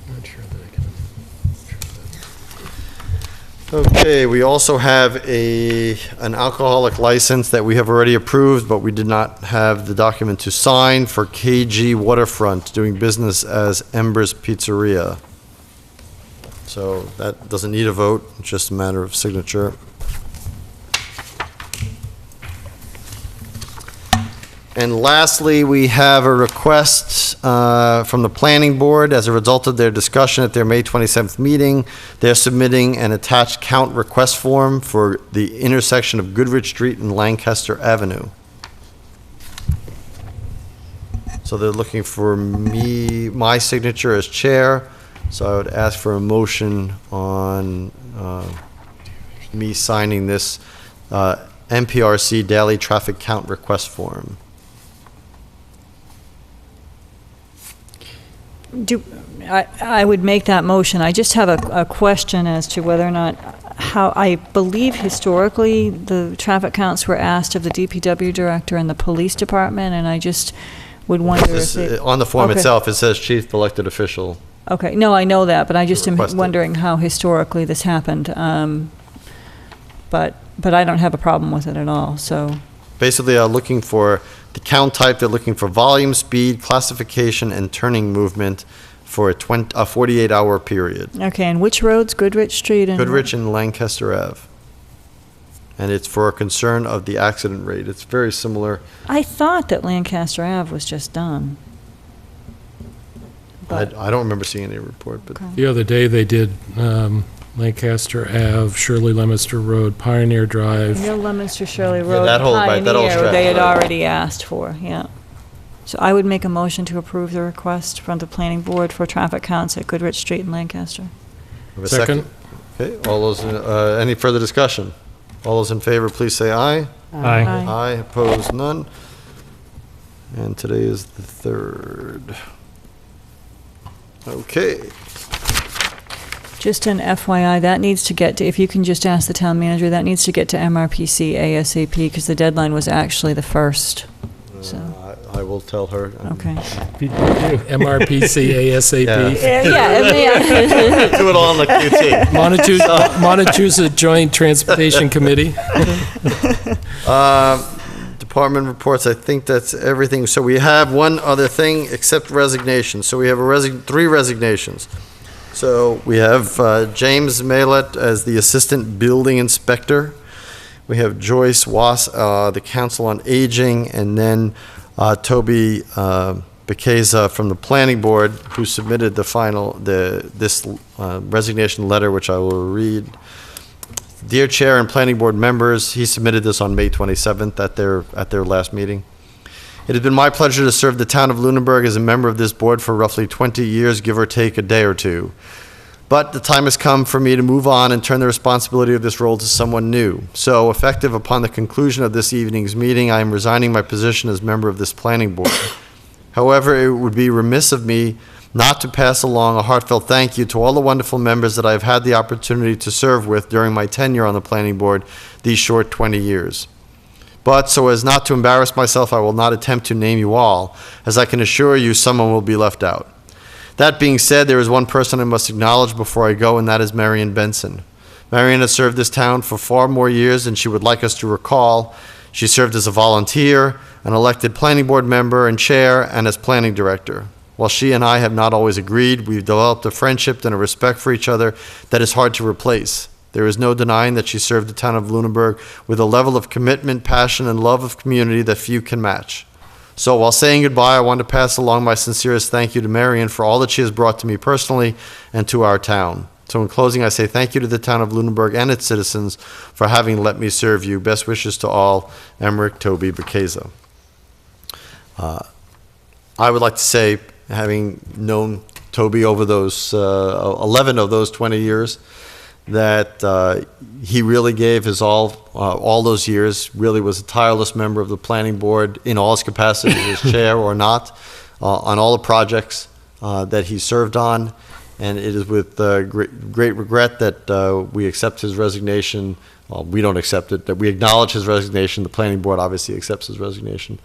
Not sure that I can. Okay, we also have an alcoholic license that we have already approved, but we did not have the document to sign for KG Waterfront, doing business as Embers Pizzeria. So that doesn't need a vote, it's just a matter of signature. And lastly, we have a request from the planning board. As a result of their discussion at their May 27th meeting, they're submitting an attached count request form for the intersection of Goodrich Street and Lancaster Avenue. So they're looking for my signature as chair. So I would ask for a motion on me signing this MPRC daily traffic count request form. I would make that motion. I just have a question as to whether or not, how, I believe historically, the traffic counts were asked of the DPW director and the police department, and I just would wonder if they... On the form Okay. itself, it says chief elected official. Okay, no, I know that, but I just am Requested. wondering how historically this happened. But I don't have a problem with it at all, so... Basically, looking for the count type, they're looking for volume, speed, classification, and turning movement for a 48-hour period. Okay, and which roads? Goodrich Street and... Goodrich and Lancaster Ave. And it's for a concern of the accident rate. It's very similar. I thought that Lancaster Ave was just done. But- I don't remember seeing any report, but The other day, they did Lancaster Ave, Shirley Leominster Road, Pioneer Drive. No Leominster Shirley Road, that whole- right, that whole Pioneer, stretch, they had right. already asked for, yeah. So I would make a motion to approve the request from the planning board for traffic counts at Goodrich Street and Lancaster. have a Second. Okay, all those, any further discussion? All those in favor, please say aye. Aye. Aye, opposed, none. And today is the 3rd. Okay. Just an FYI, that needs to get to, if you can just ask the town manager, that needs to get to MRPC ASAP, because the deadline was actually the 1st, so, I will tell her. okay. MRPC ASAP. Yeah, Do it all on the QT. Montechusett Joint Transportation Committee. Department reports, I think that's everything. So we have one other thing, except resignation. So we have 3 resignations. So we have James Maylett as the Assistant Building Inspector. We have Joyce Wass, the Council on Aging, and then Toby Bekeza from the Planning Board, who submitted this resignation letter, which I will read. Dear Chair and Planning Board members, he submitted this on May 27th at their last meeting. It has been my pleasure to serve the town of Lunenburg as a member of this board for roughly 20 years, give or take a day or two. But the time has come for me to move on and turn the responsibility of this role to someone new. So, effective upon the conclusion of this evening's meeting, I am resigning my position as member of this planning board. However, it would be remiss of me not to pass along a heartfelt thank you to all the wonderful members that I've had the opportunity to serve with during my tenure on the planning board these short 20 years. But so as not to embarrass myself, I will not attempt to name you all, as I can assure you someone will be left out. That being said, there is one person I must acknowledge before I go, and that is Marion Benson. Marion has served this town for far more years than she would like us to recall. She served as a volunteer, an elected planning board member and chair, and as planning director. While she and I have not always agreed, we've developed a friendship and a respect for each other that is hard to replace. There is no denying that she served the town of Lunenburg with a level of commitment, passion, and love of community that few can match. So while saying goodbye, I want to pass along my sincerest thank you to Marion for all that she has brought to me personally and to our town. So in closing, I say thank you to the town of Lunenburg and its citizens for having let me serve you. Best wishes to all, Emmerich Toby Bekeza. I would like to say, having known Toby over those 11 of those 20 years, that he really gave his all those years, really was a tireless member of the planning board in all his capacities, as chair or not, on all the projects that he served on. And it is with great regret that we accept his resignation. Well, we don't accept it, that we acknowledge his resignation. The planning board obviously accepts his resignation.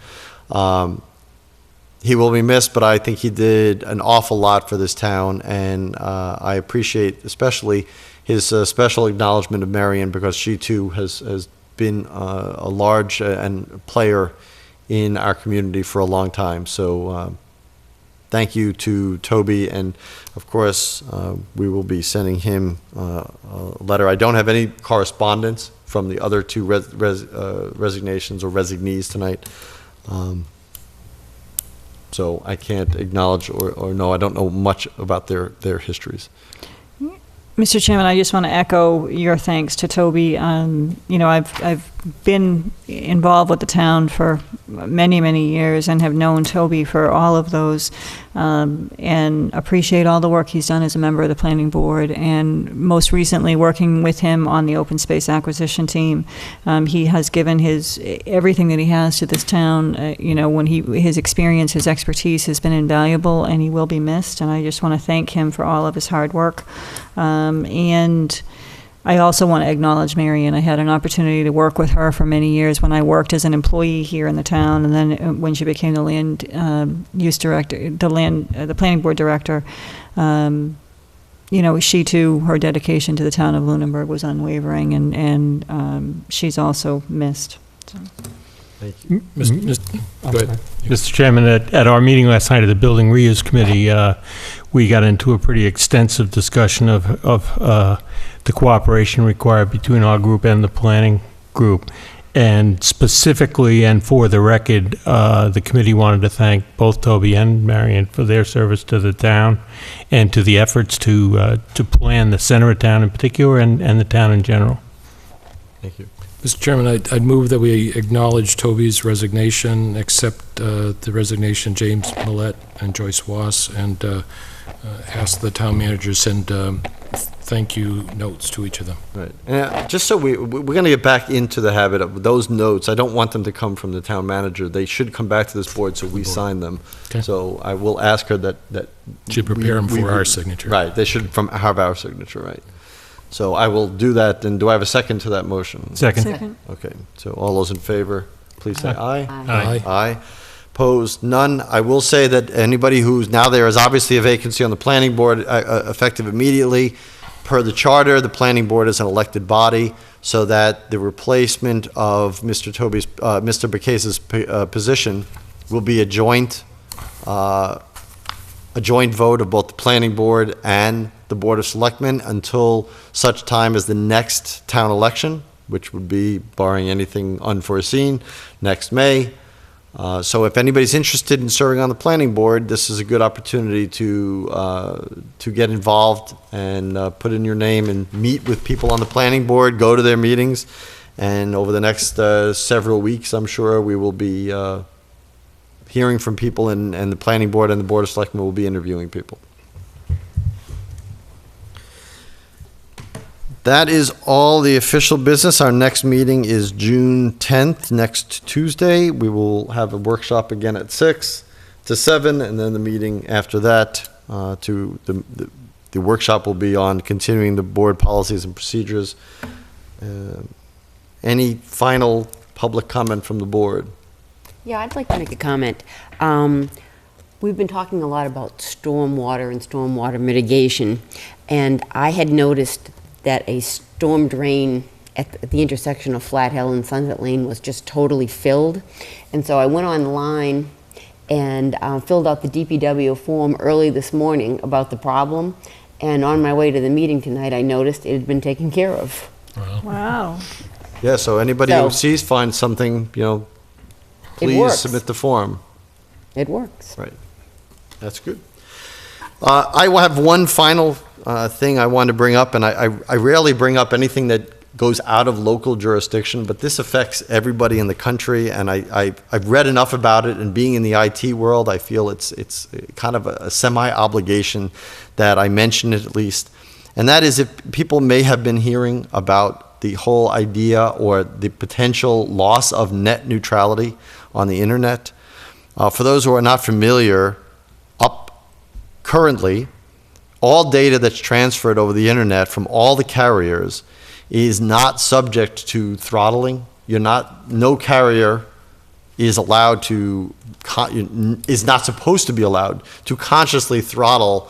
He will be missed, but I think he did an awful lot for this town, and I appreciate especially his special acknowledgement of Marion, because she too has been a large and player in our community for a long time. So thank you to Toby, and of course we will be sending him a letter. I don't have any correspondence from the other two resignations or resignees tonight. So I can't acknowledge or know. I don't know much about their histories. Mr. Chairman, I just want to echo your thanks to Toby. You know, I've been involved with the town for many, many years and have known Toby for all of those, and appreciate all the work he's done as a member of the planning board, and most recently working with him on the open space acquisition team. He has given everything that he has to this town. You know, his experience, his expertise has been invaluable, and he will be missed, and I just want to thank him for all of his hard work. And I also want to acknowledge Marion. I had an opportunity to work with her for many years when I worked as an employee here in the town, and then when she became the land use director, the planning board director. You know, she too, her dedication to the town of Lunenburg was unwavering, and she's also missed. So. Thank you. Go ahead. Mr. Chairman, at our meeting last night of the Building Reuse Committee, we got into a pretty extensive discussion of the cooperation required between our group and the planning group. And specifically, and for the record, the committee wanted to thank both Toby and Marion for their service to the town and to the efforts to plan the center of town in particular and the town in general. Thank you. Mr. Chairman, I'd move that we acknowledge Toby's resignation, accept the resignation James Millett and Joyce Wass, and ask the town manager to send thank you notes to each of them. Right. And just so we're going to get back into the habit of those notes. I don't want them to come from the town manager. They should come back to this board so we sign them. Okay. So I will ask her that Should prepare them for our signature. Right. They should have our signature, right. So I will do that. And do I have a second to that motion? Second. Okay. So all those in favor, please say aye. Aye. Aye. Opposed? None. I will say that anybody who's now, there is obviously a vacancy on the planning board effective immediately. Per the charter, the planning board is an elected body, so that the replacement of Mr. Bekeza's position will be a joint vote of both the planning board and the Board of Selectmen until such time as the next town election, which would be, barring anything unforeseen, next May. So if anybody's interested in serving on the planning board, this is a good opportunity to get involved and put in your name and meet with people on the planning board, go to their meetings, and over the next several weeks, I'm sure we will be hearing from people, and the planning board and the Board of Selectmen will be interviewing people. That is all the official business. Our next meeting is June 10th, next Tuesday. We will have a workshop again at 6 to 7, and then the meeting after that the workshop will be on continuing the board policies and procedures. Any final public comment from the board? Yeah, I'd like to make a comment. We've been talking a lot about stormwater and stormwater mitigation, and I had noticed that a storm drain at the intersection of Flat Hill and Sunset Lane was just totally filled. And so I went online and filled out the DPW form early this morning about the problem. And on my way to the meeting tonight, I noticed it had been taken care of. Wow. Yeah, so anybody who So- finds something, please works. submit the form. It works. Right. That's good. I have one final thing I want to bring up, and I rarely bring up anything that goes out of local jurisdiction, but this affects everybody in the country, and I've read enough about it, and being in the IT world, I feel it's kind of a semi-obligation that I mention it at least. And that is, if people may have been hearing about the whole idea or the potential loss of net neutrality on the internet. For those who are not familiar, currently, all data that's transferred over the internet from all the carriers is not subject to throttling. No carrier is allowed to, is not supposed to be allowed to consciously throttle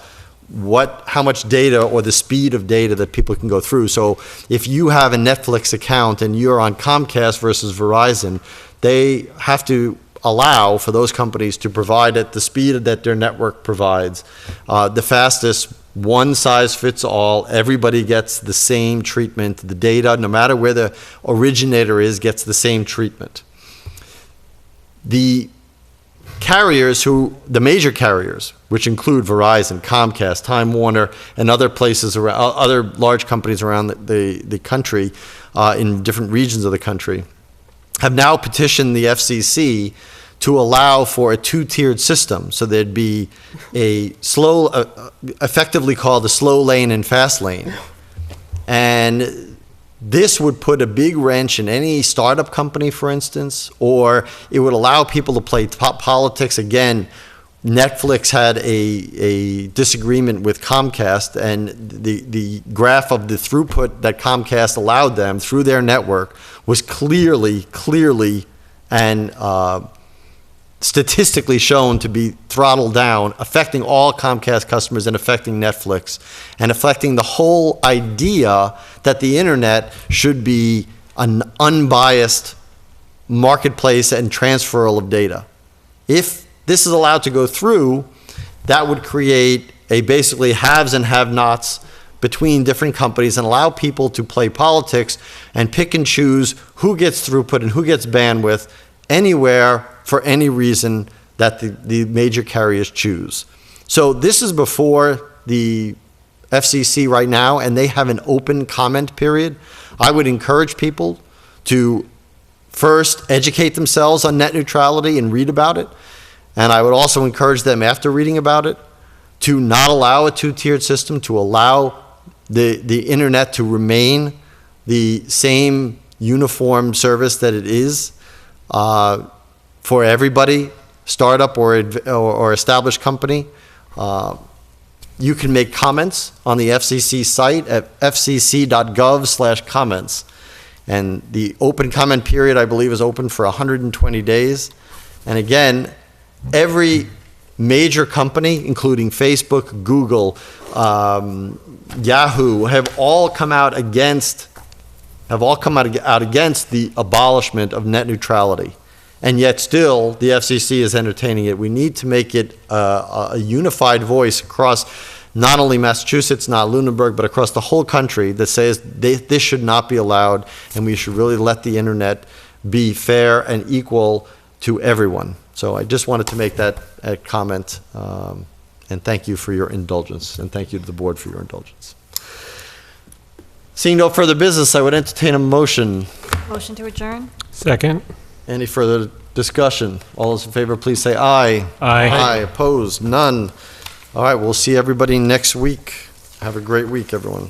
how much data or the speed of data that people can go through. So if you have a Netflix account and you're on Comcast versus Verizon, they have to allow for those companies to provide at the speed that their network provides, the fastest, one size fits all. Everybody gets the same treatment. The data, no matter where the originator is, gets the same treatment. The major carriers, which include Verizon, Comcast, Time Warner, and other places around, other large companies around the country, in different regions of the country, have now petitioned the FCC to allow for a two-tiered system. So there'd be a effectively called a slow lane and fast lane. And this would put a big wrench in any startup company, for instance, or it would allow people to play politics. Again, Netflix had a disagreement with Comcast, and the graph of the throughput that Comcast allowed them through their network was clearly and statistically shown to be throttled down, affecting all Comcast customers and affecting Netflix, and affecting the whole idea that the internet should be an unbiased marketplace and transferal of data. If this is allowed to go through, that would create a basically haves and have-nots between different companies and allow people to play politics and pick and choose who gets throughput and who gets bandwidth anywhere for any reason that the major carriers choose. So this is before the FCC right now, and they have an open comment period. I would encourage people to first educate themselves on net neutrality and read about it. And I would also encourage them, after reading about it, to not allow a two-tiered system, to allow the internet to remain the same uniform service that it is for everybody, startup or established company. You can make comments on the FCC site at fcc.gov/comments. And the open comment period, I believe, is open for 120 days. And again, every major company, including Facebook, Google, Yahoo, have all come out against the abolishment of net neutrality. And yet still, the FCC is entertaining it. We need to make it a unified voice across not only Massachusetts, not Lunenburg, but across the whole country that says this should not be allowed, and we should really let the internet be fair and equal to everyone. So I just wanted to make that comment, and thank you for your indulgence, and thank you to the board for your indulgence. Seeing no further business, I would entertain a motion. Motion to adjourn? Second? Any further discussion? All those in favor, please say aye. Aye. Aye. Opposed? None. All right, we'll see everybody next week. Have a great week, everyone.